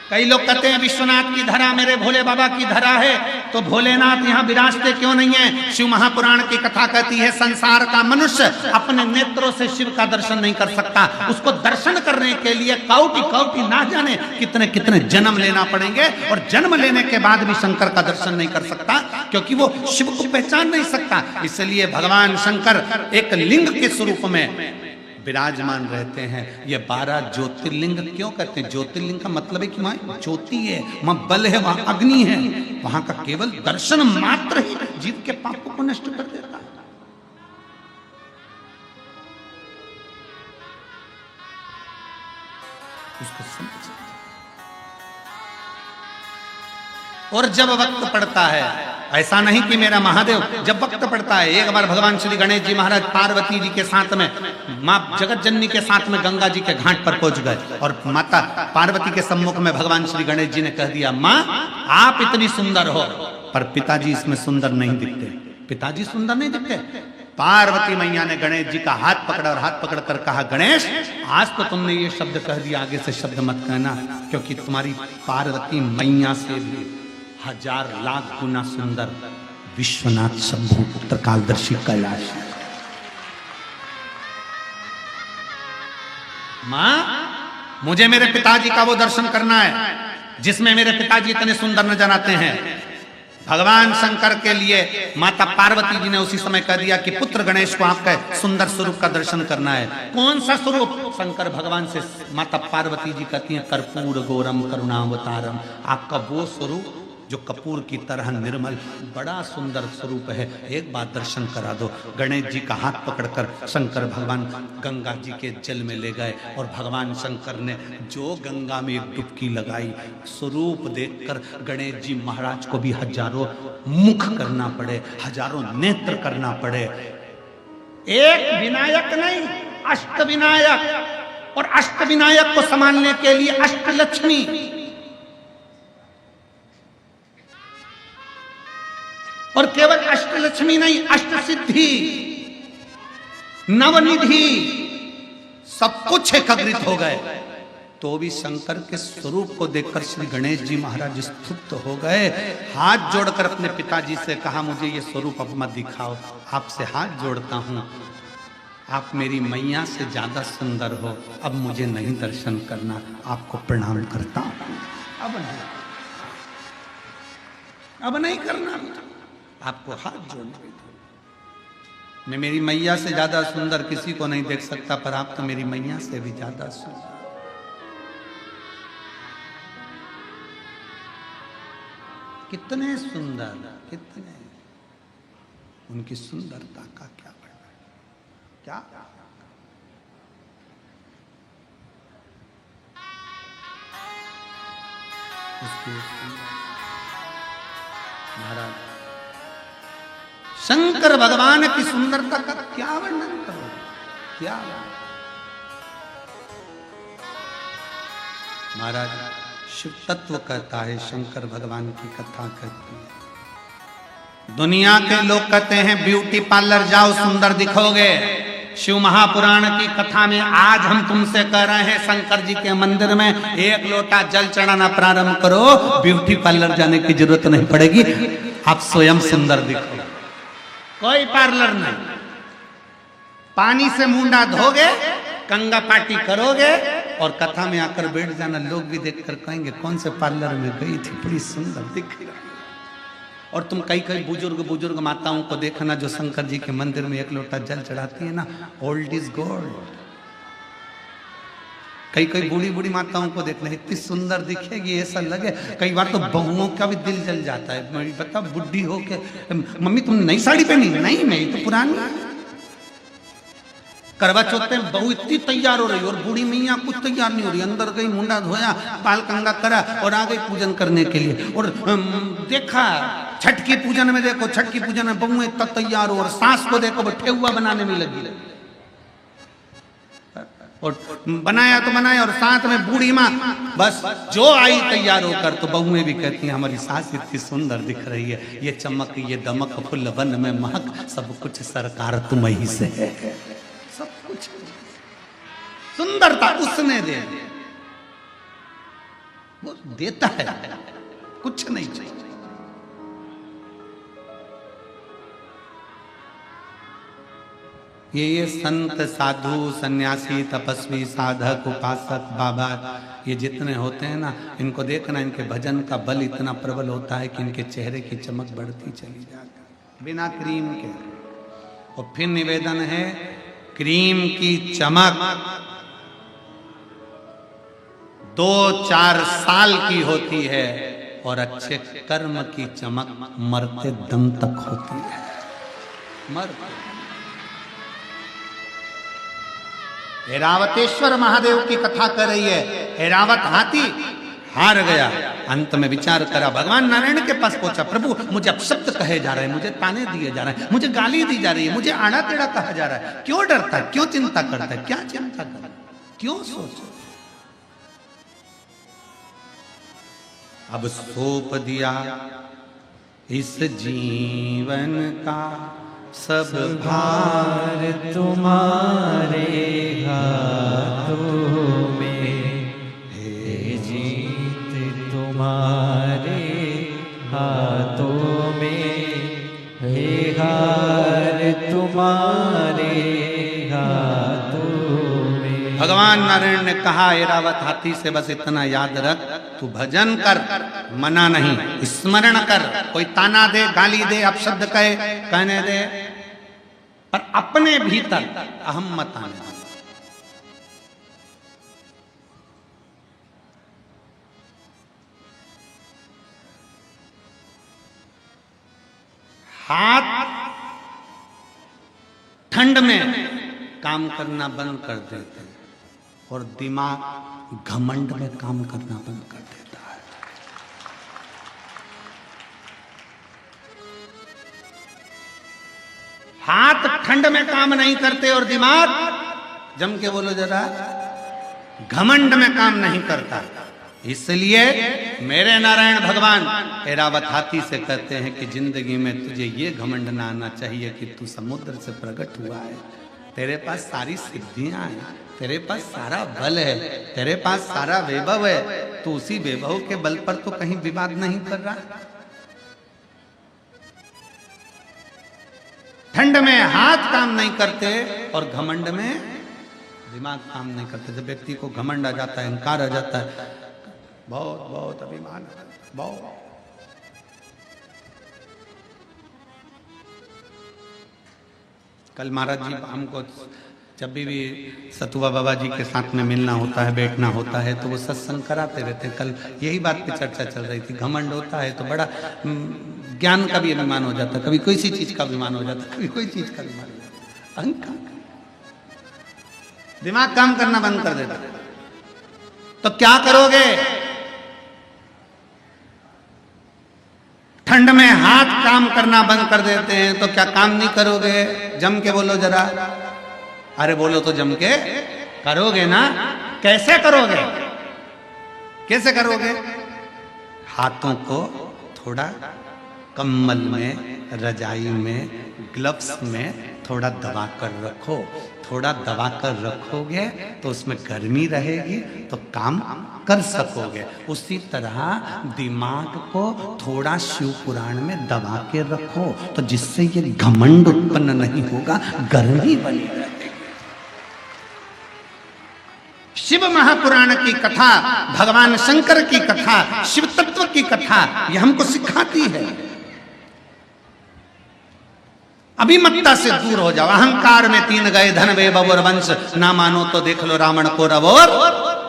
कई लोग कहते हैं विश्वनाथ की धरा मेरे भोले बाबा की धरा है, तो भोलेनाथ यहाँ विराजते क्यों नहीं है? शिव महापुराण की कथा कहती है संसार का मनुष्य अपने नेत्रों से शिव का दर्शन नहीं कर सकता। उसको दर्शन करने के लिए कौटि कौटि ना जाने कितने कितने जन्म लेना पड़ेंगे, और जन्म लेने के बाद भी शंकर का दर्शन नहीं कर सकता, क्योंकि वो शिव को पहचान नहीं सकता। इसलिए भगवान शंकर एक लिंग के स्वरूप में विराजमान रहते हैं। ये 12 ज्योतिर्लिंग क्यों कहते हैं? ज्योतिर्लिंग का मतलब है कि वहां ज्योति है, वहां बल है, वहां अग्नि है, वहां का केवल दर्शन मात्र ही जीव के पापों को नष्ट कर देता है। उसको समझ, और जब वक्त पड़ता है, ऐसा नहीं कि मेरा महादेव, जब वक्त पड़ता है, एक बार भगवान श्री गणेश जी महाराज पार्वती जी के साथ में मां जगत जननी के साथ में गंगा जी के घाट पर पहुंच गए, और माता पार्वती के सम्मुख में भगवान श्री गणेश जी ने कह दिया, मां आप इतनी सुंदर हो, पर पिताजी इसमें सुंदर नहीं दिखते, पिताजी सुंदर नहीं दिखते। पार्वती मैया ने गणेश जी का हाथ पकड़ा और हाथ पकड़ कर कहा, गणेश आज तो तुमने ये शब्द कह दिया, आगे से शब्द मत कहना, क्योंकि तुम्हारी पार्वती मैया से भी 1000 लाख गुना सुंदर विश्वनाथ शंभु पुत्र कालदर्शी कैलाश। मां मुझे मेरे पिताजी का वो दर्शन करना है जिसमें मेरे पिताजी इतने सुंदर नजर आते हैं। भगवान शंकर के लिए माता पार्वती जी ने उसी समय कह दिया कि पुत्र गणेश को आपका सुंदर स्वरूप का दर्शन करना है। कौन सा स्वरूप? शंकर भगवान से माता पार्वती जी कहती हैं, कर्पूर गौरम करुणावतारम, आपका वो स्वरूप जो कपूर की तरह निर्मल बड़ा सुंदर स्वरूप है, एक बार दर्शन करा दो। गणेश जी का हाथ पकड़कर शंकर भगवान गंगा जी के जल में ले गए, और भगवान शंकर ने जो गंगा में एक डुबकी लगाई, स्वरूप देखकर गणेश जी महाराज को भी हजारों मुख करना पड़े, हजारों नेत्र करना पड़े। एक विनायक नहीं, अष्ट विनायक, और अष्ट विनायक को संभालने के लिए अष्ट लक्ष्मी, और केवल अष्टलक्ष्मी नहीं, अष्ट सिद्धि, नवनिधि, सब कुछ एकत्रित हो गए। तो भी शंकर के स्वरूप को देखकर श्री गणेश जी महाराज स्तुत हो गए, हाथ जोड़कर अपने पिताजी से कहा, मुझे ये स्वरूप अब मत दिखाओ, आपसे हाथ जोड़ता हूं, आप मेरी मैया से ज्यादा सुंदर हो, अब मुझे नहीं दर्शन करना, आपको प्रणाम करता हूं, अब नहीं करना, आपको हाथ जोड़ने। मैं मेरी मैया से ज्यादा सुंदर किसी को नहीं देख सकता, पर आप तो मेरी मैया से भी ज्यादा सुंदर। कितने सुंदर, कितने, उनकी सुंदरता का क्या वर्णन, क्या उसकी महाराज शंकर भगवान की सुंदरता का क्या वर्णन करो, क्या महाराज शिव तत्व कहता है, शंकर भगवान की कथा कहती है। दुनिया के लोग कहते हैं ब्यूटी पार्लर जाओ सुंदर दिखोगे, शिव महापुराण की कथा में आज हम तुमसे कह रहे हैं, शंकर जी के मंदिर में एक लोटा जल चढ़ाना प्रारंभ करो, ब्यूटी पार्लर जाने की जरूरत नहीं पड़ेगी, आप स्वयं सुंदर दिखोगे। कोई पार्लर नहीं, पानी से मुंडा धोगे, कंगा पार्टी करोगे, और कथा में आकर बैठ जाना, लोग भी देखकर कहेंगे कौन से पार्लर में गई थी, बड़ी सुंदर दिख रही। और तुम कई कई बुजुर्ग माताओं को देखना जो शंकर जी के मंदिर में एक लोटा जल चढ़ाती है ना, ओल्ड इज गोल्ड। कई कई बूढ़ी माताओं को देखना, इतनी सुंदर दिखेगी, ऐसा लगे, कई बार तो बहुओं का भी दिल जल जाता है। बता बुढ़ी हो के, मम्मी तुमने नई साड़ी पहनी? नहीं, मैं तो पुरानी। करवा चौथ में बहू इतनी तैयार हो रही और बूढ़ी मैया कुछ तैयार नहीं हो रही, अंदर गई, मुंडा धोया, बाल कंगा करा और आ गई पूजन करने के लिए, और देखा छठ की पूजन में देखो, छठ की पूजन में बहुएं तब तैयार हो और सास को देखो ठेकुआ बनाने में लगी और बनाया तो बनाया और साथ में बूढ़ी माँ बस जो आई तैयार होकर। तो बहुएं भी कहती हैं हमारी सास इतनी सुंदर दिख रही है, ये चमक ये दमक फुल वन में महक, सब कुछ सरकार तुम ही से है। सब कुछ सुंदरता उसने दे, वो देता है, कुछ नहीं चाहिए। ये संत साधु सन्यासी तपस्वी साधक उपासक बाबा ये जितने होते हैं ना, इनको देखना, इनके भजन का बल इतना प्रबल होता है कि इनके चेहरे की चमक बढ़ती चली जाती है बिना क्रीम के। और फिर निवेदन है, क्रीम की चमक 2-4 साल की होती है और अच्छे कर्म की चमक मरते दम तक होती है। मरते ऐरावतेश्वर महादेव की कथा कर रही है। ऐरावत हाथी हार गया, अंत में विचार करा, भगवान नारायण के पास पहुंचा, प्रभु मुझे अपशब्द कहे जा रहे हैं, मुझे ताने दिए जा रहे हैं, मुझे गाली दी जा रही है, मुझे आड़ा टेढ़ा कहा जा रहा है, क्यों डरता है, क्यों चिंता करता है, क्या चिंता करता है, क्यों सोचो। अब सौंप दिया इस जीवन का सब भार तुम्हारे हाथों में, हे जीत तुम्हारे हाथों में, हे हार तुम्हारे हाथों में। भगवान नारायण ने कहा ऐरावत हाथी से बस इतना याद रख, तू भजन कर, मना नहीं, स्मरण कर, कोई ताना दे गाली दे अपशब्द कहे कहने दे, पर अपने भीतर अहम मत आने दे। हाथ ठंड में काम करना बंद कर देते हैं और दिमाग घमंड में काम करना बंद कर देता है। हाथ ठंड में काम नहीं करते और दिमाग, जम के बोलो जरा, घमंड में काम नहीं करता। इसलिए मेरे नारायण भगवान ऐरावत हाथी से कहते हैं कि जिंदगी में तुझे ये घमंड ना आना चाहिए कि तू समुद्र से प्रकट हुआ है, तेरे पास सारी सिद्धियां हैं, तेरे पास सारा बल है, तेरे पास सारा वैभव है, तू उसी वैभव के बल पर तो कहीं विवाद नहीं कर रहा। ठंड में हाथ काम नहीं करते और घमंड में दिमाग काम नहीं करते। जब व्यक्ति को घमंड आ जाता है, अहंकार आ जाता है, बहुत बहुत अभिमान आ जाता है, बहुत। कल महाराज जी हमको जब भी सतुआ बाबा जी के साथ में मिलना होता है, बैठना होता है, तो वो सत्संग कराते रहते हैं। कल यही बात पे चर्चा चल रही थी, घमंड होता है तो बड़ा ज्ञान का भी अभिमान हो जाता है, कभी कोई सी चीज का अभिमान हो जाता है, कभी कोई चीज का अभिमान हो जाता है, अहंकार, दिमाग काम करना बंद कर देता है। तो क्या करोगे? ठंड में हाथ काम करना बंद कर देते हैं तो क्या काम नहीं करोगे? जम के बोलो जरा, अरे बोलो तो जम के करोगे ना। कैसे करोगे? कैसे करोगे? हाथों को थोड़ा कंबल में, रजाई में, ग्लव्स में थोड़ा दबा कर रखो। थोड़ा दबा कर रखोगे तो उसमें गर्मी रहेगी तो काम कर सकोगे। उसी तरह दिमाग को थोड़ा शिव पुराण में दबा के रखो तो जिससे ये घमंड उत्पन्न नहीं होगा, गर्मी बनी रहेगी। शिव महापुराण की कथा, भगवान शंकर की कथा, शिव तत्व की कथा यह हमको सिखाती है। अभिमत्ता से दूर हो जाओ। अहंकार में 3 गए, धन वैभव और वंश, ना मानो तो देख लो रावण को रव और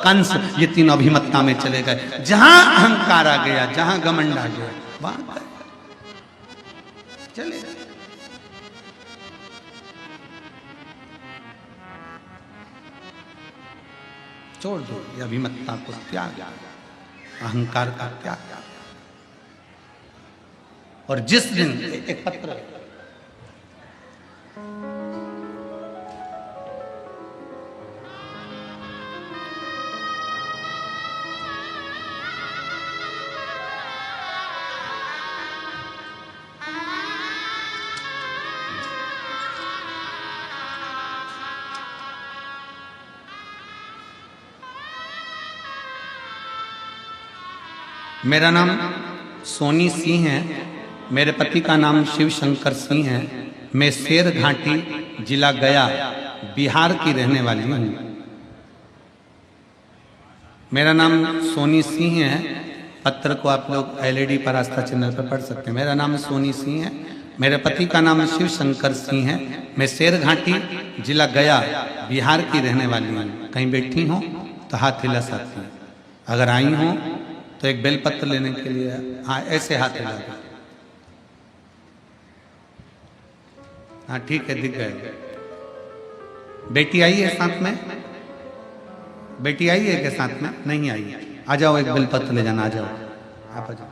कंस। ये 3 अभिमत्ता में चले गए। जहां अहंकार आ गया, जहां घमंड आ गया, वहां चले गए। छोड़ दो ये अभिमत्ता को, त्याग, अहंकार का त्याग। और जिस दिन एक पत्र, मेरा नाम सोनी सिंह है, मेरे पति का नाम शिव शंकर सिंह है। मैं शेर घाटी जिला गया बिहार की रहने वाली हूँ। मेरा नाम सोनी सिंह है। पत्र को आप लोग एलईडी पर आस्था चैनल पर पढ़ सकते हैं। मेरा नाम सोनी सिंह है, मेरे पति का नाम शिव शंकर सिंह है। मैं शेर घाटी जिला गया बिहार की रहने वाली हूँ। कहीं बैठी हूँ तो हाथ हिला सकती हैं, अगर आई हूँ तो एक बेलपत्र लेने के लिए, हाँ ऐसे हाथ हिला दो। हाँ ठीक है, दिख गए। बेटी आई है साथ में? बेटी आई है क्या साथ में? नहीं आई है। आ जाओ, एक बेलपत्र ले जाना। आ जाओ, आप आ जाओ।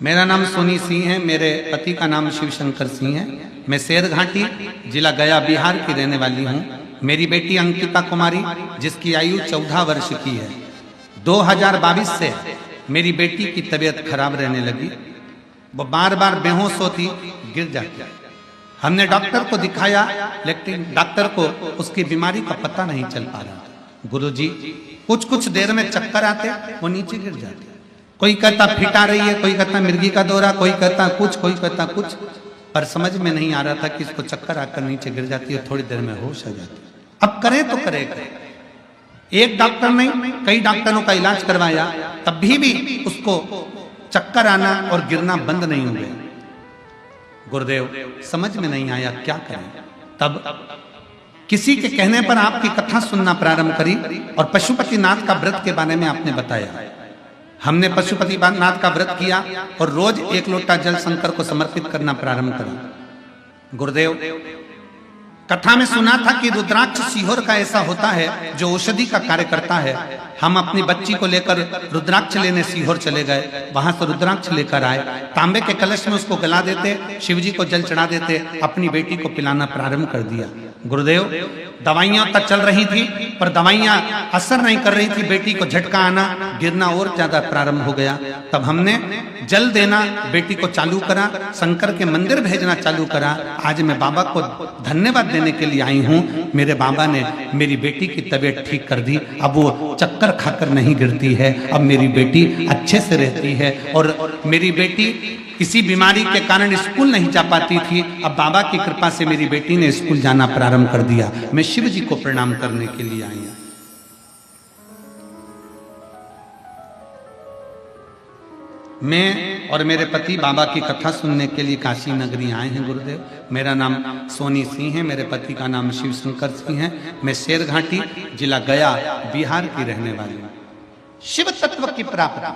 मेरा नाम सोनी सिंह है, मेरे पति का नाम शिव शंकर सिंह है। मैं शेर घाटी जिला गया बिहार की रहने वाली हूँ। मेरी बेटी अंकिता कुमारी, जिसकी आयु 14 वर्ष की है, 2022 से मेरी बेटी की तबीयत खराब रहने लगी। वो बार बार बेहोश होती, गिर जाती। हमने डॉक्टर को दिखाया, लेकिन डॉक्टर को उसकी बीमारी का पता नहीं चल पा रहा था। गुरुजी, कुछ कुछ देर में चक्कर आते, वो नीचे गिर जाती। कोई कहता फिट आ रही है, कोई कहता मिर्गी का दौरा, कोई कहता कुछ, कोई कहता कुछ, पर समझ में नहीं आ रहा था कि इसको चक्कर आकर नीचे गिर जाती है, थोड़ी देर में होश आ जाती। अब करे तो करे। एक डॉक्टर नहीं, कई डॉक्टरों का इलाज करवाया, तब भी उसको चक्कर आना और गिरना बंद नहीं हुए। गुरुदेव, समझ में नहीं आया क्या करें। तब किसी के कहने पर आपकी कथा सुनना प्रारंभ करी और पशुपतिनाथ का व्रत के बारे में आपने बताया। हमने पशुपतिनाथ का व्रत किया और रोज 1 लोटा जल शंकर को समर्पित करना प्रारंभ करा। गुरुदेव, कथा में सुना था कि रुद्राक्ष सीहोर का ऐसा होता है जो औषधि का कार्य करता है। हम अपनी बच्ची को लेकर रुद्राक्ष लेने सीहोर चले गए। वहां से रुद्राक्ष लेकर आए, तांबे के कलश में उसको गला देते, शिव जी को जल चढ़ा देते, अपनी बेटी को पिलाना प्रारंभ कर दिया। गुरुदेव, दवाइयां तक चल रही थी, पर दवाइयां असर नहीं कर रही थी। बेटी को झटका आना, गिरना और ज्यादा प्रारंभ हो गया। तब हमने जल देना बेटी को चालू करा, शंकर के मंदिर भेजना चालू करा। आज मैं बाबा को धन्यवाद देने के लिए आई हूँ। मेरे बाबा ने मेरी बेटी की तबीयत ठीक कर दी। अब वो चक्कर खाकर नहीं गिरती है, अब मेरी बेटी अच्छे से रहती है। और मेरी बेटी किसी बीमारी के कारण स्कूल नहीं जा पाती थी, अब बाबा की कृपा से मेरी बेटी ने स्कूल जाना प्रारंभ कर दिया। मैं शिव जी को प्रणाम करने के लिए आई हूं। मैं और मेरे पति बाबा की कथा सुनने के लिए काशी नगरी आए हैं। गुरुदेव, मेरा नाम सोनी सिंह है, मेरे पति का नाम शिव शंकर सिंह है। मैं शेर घाटी जिला गया बिहार की रहने वाली हूं। शिव तत्व की प्राप्ति,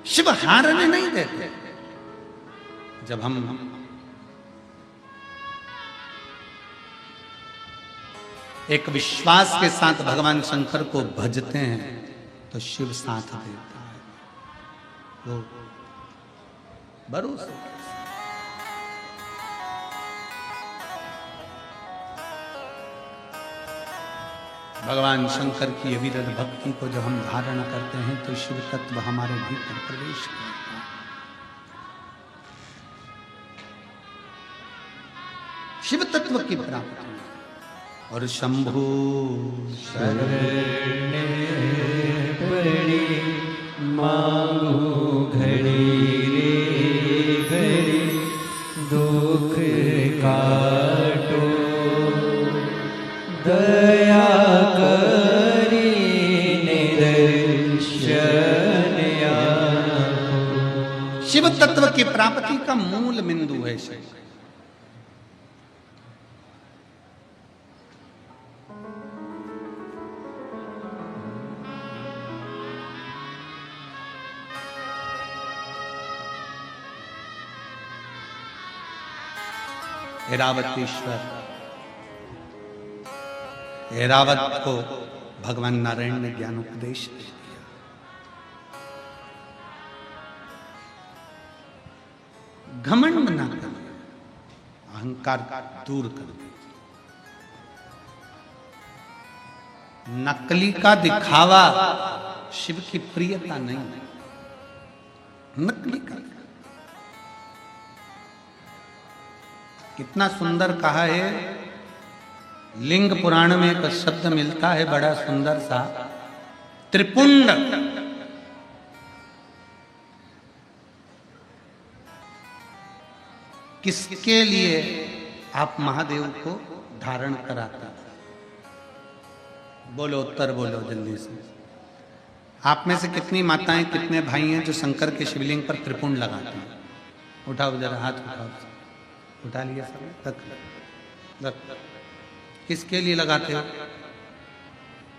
शिव हारने नहीं देते। जब हम एक विश्वास के साथ भगवान शंकर को भजते हैं तो शिव साथ देता है। वो भरोसा, भगवान शंकर की अविरत भक्ति को जब हम धारण करते हैं तो शिव तत्व हमारे भीतर प्रवेश करता है। शिव तत्व की प्राप्ति और शंभु शरण पड़ी मांगू घड़ी रे घड़ी, दुख काटो दया करी निदर्शन आपको। शिव तत्व की प्राप्ति का मूल बिंदु है शिव। ऐरावतेश्वर, ऐरावत को भगवान नारायण ने ज्ञान उपदेश दिया। घमंड ना करिए, अहंकार दूर कर दीजिए। नकली का दिखावा शिव की प्रियता नहीं, नकली का। कितना सुंदर कहा है, लिंग पुराण में एक शब्द मिलता है बड़ा सुंदर सा, त्रिपुंड। किसके लिए आप महादेव को धारण कराता? बोलो, उत्तर बोलो जल्दी से। आप में से कितनी माताएं, कितने भाई हैं जो शंकर के शिवलिंग पर त्रिपुंड लगाते हैं? उठाओ जरा हाथ, उठाओ। उठा लिया सब? रख। किसके लिए लगाते हो?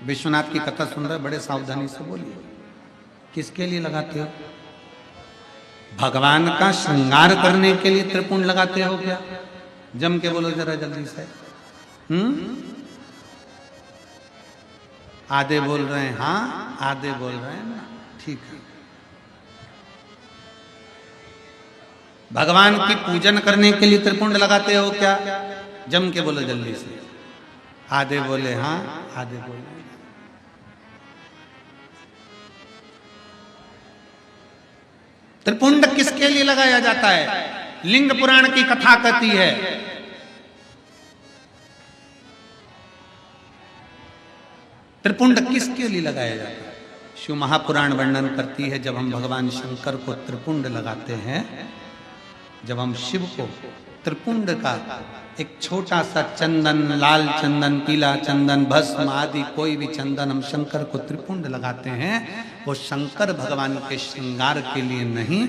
विश्वनाथ की कथा सुन रहे, बड़े सावधानी से बोलिए। किसके लिए लगाते हो? भगवान का श्रृंगार करने के लिए त्रिपुंड लगाते हो क्या? जम के बोलो जरा जल्दी से। आधे बोल रहे हैं हाँ, आधे बोल रहे हैं ना। ठीक है। भगवान की पूजन करने के लिए त्रिपुंड लगाते हो क्या? जम के बोलो जल्दी से। आधे बोले हाँ, आधे बोले। त्रिपुंड किसके लिए लगाया जाता है? लिंग पुराण की कथा कहती है, त्रिपुंड किसके लिए लगाया जाता है? शिव महापुराण वर्णन करती है, जब हम भगवान शंकर को त्रिपुंड लगाते हैं, जब हम शिव को त्रिपुंड का एक छोटा सा चंदन, लाल चंदन, पीला चंदन, भस्म आदि कोई भी चंदन हम शंकर को त्रिपुंड लगाते हैं, वो शंकर भगवान के श्रृंगार के लिए नहीं।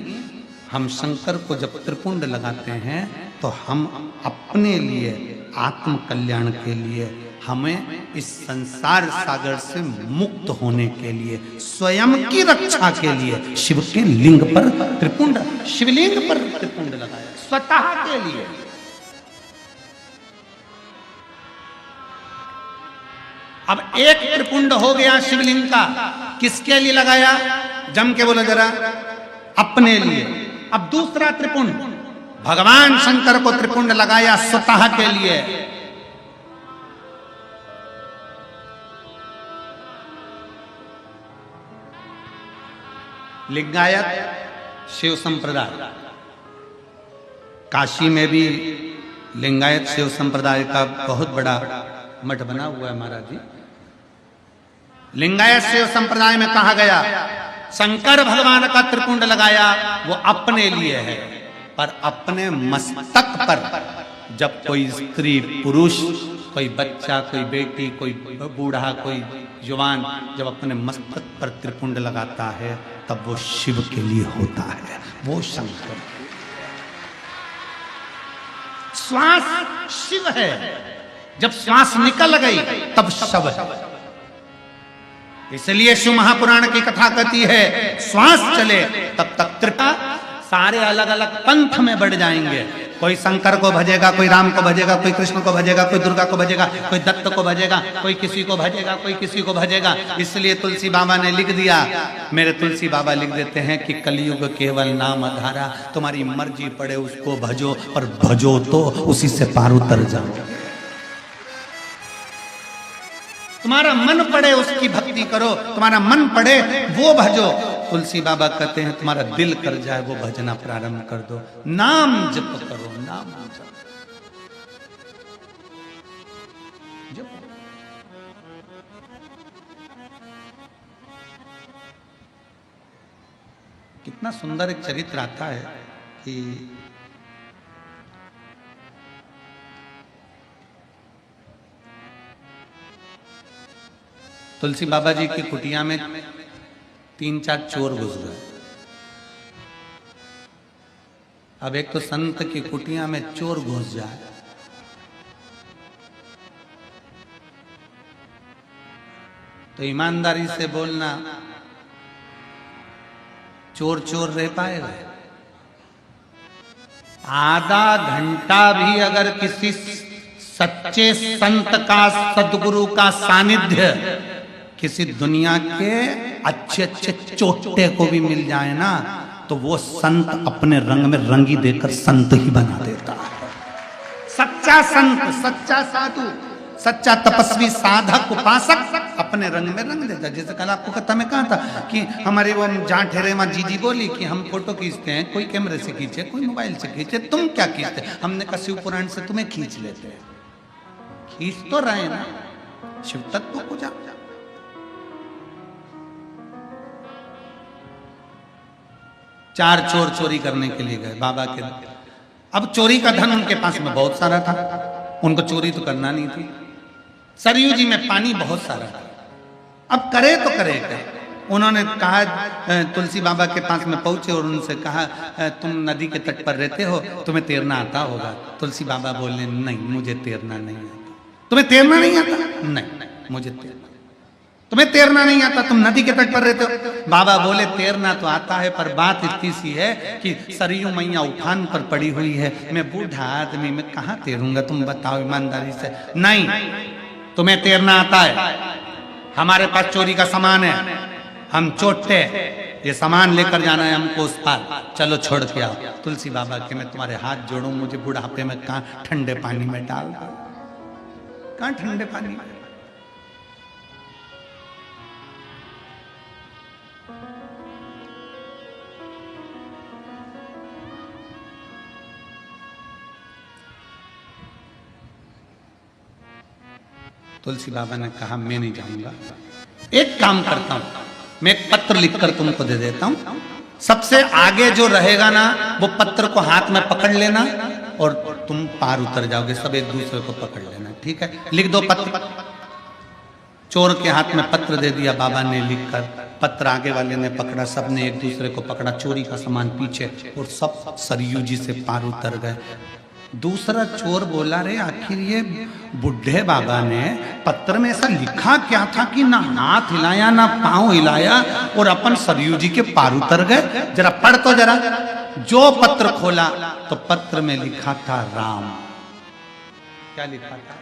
हम शंकर को जब त्रिपुंड लगाते हैं तो हम अपने लिए, आत्म कल्याण के लिए, हमें इस संसार सागर से मुक्त होने के लिए, स्वयं की रक्षा के लिए शिव के लिंग पर त्रिपुंड, शिवलिंग पर त्रिपुंड लगाया, स्वतः के लिए। अब एक त्रिपुंड हो गया शिवलिंग का, किसके लिए लगाया? जम के बोलो जरा। अपने लिए। अब दूसरा त्रिपुंड, भगवान शंकर को त्रिपुंड लगाया स्वतः के लिए। लिंगायत शिव संप्रदाय, काशी में भी लिंगायत शिव संप्रदाय का बहुत बड़ा मठ बना हुआ है महाराज जी। लिंगायत शिव संप्रदाय में कहा गया, शंकर भगवान का त्रिपुंड लगाया वो अपने लिए है, पर अपने मस्तक पर जब कोई स्त्री, पुरुष, कोई बच्चा, कोई बेटी, कोई बूढ़ा, कोई जवान जब अपने मस्तक पर त्रिपुंड लगाता है तब वो शिव के लिए होता है, वो शंकर। श्वास शिव है, जब श्वास निकल गई तब शव है। इसलिए शिव महापुराण की कथा कहती है, श्वास चले तब तक त्रिपुंड। सारे अलग अलग पंथ में बढ़ जाएंगे, कोई शंकर को भजेगा, कोई राम को भजेगा, कोई कृष्ण को भजेगा, कोई दुर्गा को भजेगा, कोई दत्त को भजेगा, कोई किसी को भजेगा, कोई किसी को भजेगा। इसलिए तुलसी बाबा ने लिख दिया, मेरे तुलसी बाबा लिख देते हैं कि कलयुग केवल नाम आधारा, तुम्हारी मर्जी पड़े उसको भजो, और भजो तो उसी से पार उतर जाओ। तुम्हारा मन पड़े उसकी भक्ति करो, तुम्हारा मन पड़े वो भजो। तुलसी बाबा कहते हैं तुम्हारा दिल कर जाए वो भजना प्रारंभ कर दो, नाम जप करो, नाम जप। कितना सुंदर एक चरित्र आता है कि तुलसी बाबा जी की कुटिया में 3-4 चोर घुस गए। अब एक तो संत की कुटिया में चोर घुस जाए, तो ईमानदारी से बोलना, चोर चोर रह पाएगा? आधा घंटा भी अगर किसी सच्चे संत का, सदगुरु का सानिध्य किसी दुनिया के अच्छे अच्छे चोटे को भी मिल जाए ना, तो वो संत अपने रंग में रंगी देकर संत ही बना देता है। सच्चा संत, सच्चा साधु, सच्चा तपस्वी, साधक, उपासक अपने रंग में रंग देता। जैसे कल आपको कथा में कहा था कि हमारे वो जहाँ ठहरे वहाँ जीजी बोली कि हम फोटो खींचते हैं, कोई कैमरे से खींचे, कोई मोबाइल से खींचे, तुम क्या खींचते? हमने कहा शिव पुराण से तुम्हें खींच लेते हैं। खींच तो रहे ना शिव तत्व को। जा चार चोर चोरी करने के लिए गए बाबा के। अब चोरी का धन उनके पास में बहुत सारा था, उनको चोरी तो करना नहीं थी। सरयू जी में पानी बहुत सारा था, अब करे तो करे क्या? उन्होंने कहा, तुलसी बाबा के पास में पहुंचे और उनसे कहा, तुम नदी के तट पर रहते हो, तुम्हें तैरना आता होगा। तुलसी बाबा बोले, नहीं मुझे तैरना नहीं आता। तुम्हें तैरना नहीं आता? नहीं मुझे तैरना। तुम्हें तैरना नहीं आता, तुम नदी के तट पर रहते हो। बाबा बोले, तैरना तो आता है, पर बात इतनी सी है कि सरयू मैया उफान पर पड़ी हुई है, मैं बूढ़ा आदमी मैं कहाँ तैरूंगा? तुम बताओ ईमानदारी से। नहीं, तुम्हें तैरना आता है, हमारे पास चोरी का सामान है, हम चोटे, ये सामान लेकर जाना है हमको उस पार, चलो छोड़ के आओ। तुलसी बाबा के मैं तुम्हारे हाथ जोड़ूं, मुझे बुढ़ापे में कहाँ ठंडे पानी में डाल दो, कहाँ ठंडे पानी में। तुलसी बाबा ने कहा, मैं नहीं जाऊंगा, एक काम करता हूं, मैं एक पत्र लिखकर तुमको दे देता हूं, सबसे आगे जो रहेगा ना वो पत्र को हाथ में पकड़ लेना और तुम पार उतर जाओगे, सब एक दूसरे को पकड़ लेना, ठीक है? लिख दो पत्र। चोर के हाथ में पत्र दे दिया बाबा ने लिखकर, पत्र आगे वाले ने पकड़ा, सबने एक दूसरे को पकड़ा, चोरी का सामान पीछे, और सब सरयू जी से पार उतर गए। दूसरा चोर बोला, रे आखिर ये बुढ़े बाबा ने पत्र में ऐसा लिखा क्या था कि ना हाथ हिलाया ना पांव हिलाया और अपन सरयू जी के पार उतर गए? जरा पढ़ तो जरा। जो पत्र खोला तो पत्र में लिखा था राम। क्या लिखा था?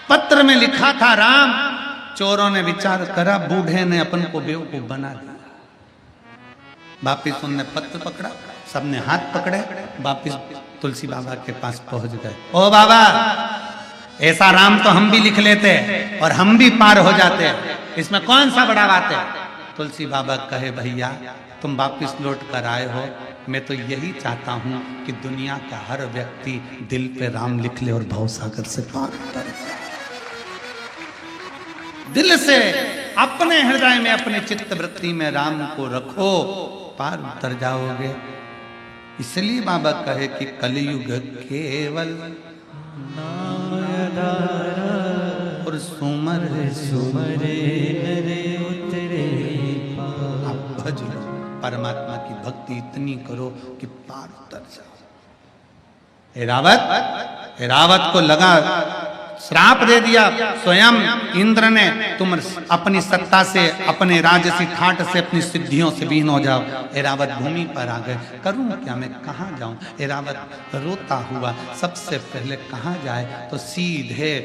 पत्र में लिखा था राम। चोरों ने विचार करा, बूढ़े ने अपन को बेवकूफ बना दिया। वापिस उनने पत्र पकड़ा, सबने हाथ पकड़े, वापिस तुलसी बाबा के पास पहुंच गए। ओ बाबा, ऐसा राम तो हम भी लिख लेते और हम भी पार हो जाते, इसमें कौन सा बड़ा बात है? तुलसी बाबा कहे, भैया तुम वापिस लौट कर आए हो, मैं तो यही चाहता हूं कि दुनिया का हर व्यक्ति दिल पे राम लिख ले और भवसागर से पार उतर जाए। दिल से अपने हृदय में अपने चित्त वृत्ति में राम को रखो, पार उतर जाओगे। इसलिए बाबा कहे कि कलयुग केवल नाम आधारा और सुमर सुमरे नरे उतरे पार। आप भज लो, परमात्मा की भक्ति इतनी करो कि पार उतर जाओ। ऐरावत को लगा, श्राप दे दिया स्वयं इंद्र ने, तुम अपनी सत्ता से, अपने राजसी ठाट से, अपनी सिद्धियों से विहीन हो जाओ। ऐरावत भूमि पर आ गए, करूं क्या, मैं कहाँ जाऊं? ऐरावत रोता हुआ सबसे पहले कहाँ जाए तो सीधे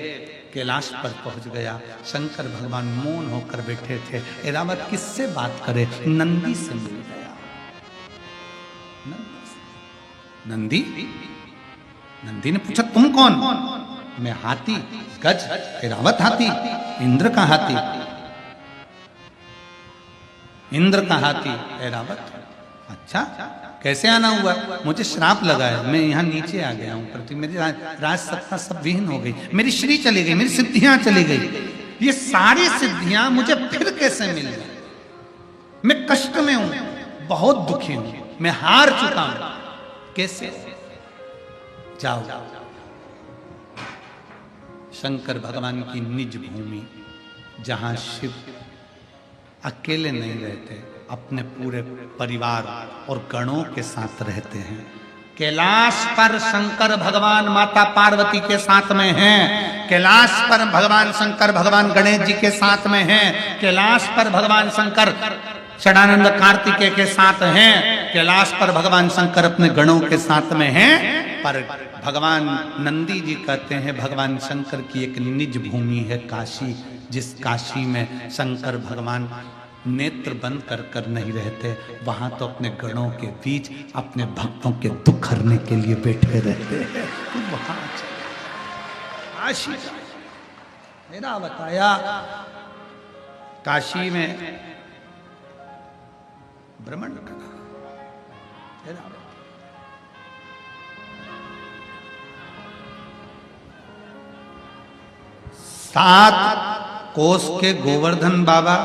कैलाश पर पहुंच गया। शंकर भगवान मौन होकर बैठे थे। ऐरावत किससे बात करे? नंदी से मिल गया। नंदी ने पूछा, तुम कौन? मैं हाथी, गज, ऐरावत हाथी, इंद्र का हाथी। इंद्र का हाथी ऐरावत। अच्छा, कैसे आना हुआ? मुझे श्राप लगा है, मैं यहाँ नीचे आ गया हूँ, पृथ्वी मेरी राज सत्ता सब विहीन हो गई, मेरी श्री चली गई, मेरी सिद्धियां चली गई, ये सारी सिद्धियां मुझे फिर कैसे मिल गई? मैं कष्ट में हूं, बहुत दुखी हूं, मैं हार चुका हूं, कैसे? जाओ शंकर भगवान की निज भूमि, जहां शिव अकेले नहीं रहते, अपने पूरे परिवार और गणों के साथ रहते हैं। कैलाश पर शंकर भगवान माता पार्वती के साथ में हैं, कैलाश पर भगवान शंकर भगवान गणेश जी के साथ में हैं, कैलाश पर भगवान शंकर षडानंद कार्तिकेय के साथ हैं, कैलाश पर भगवान शंकर अपने गणों के साथ में हैं। पर भगवान नंदी जी कहते हैं भगवान शंकर की एक निज भूमि है काशी, जिस काशी में शंकर भगवान नेत्र बंद कर कर नहीं रहते, वहां तो अपने गणों के बीच अपने भक्तों के दुख हरने के लिए बैठे रहते हैं। वहां काशी मेरा बताया, काशी में भ्रमण करा। सात कोस के गोवर्धन बाबा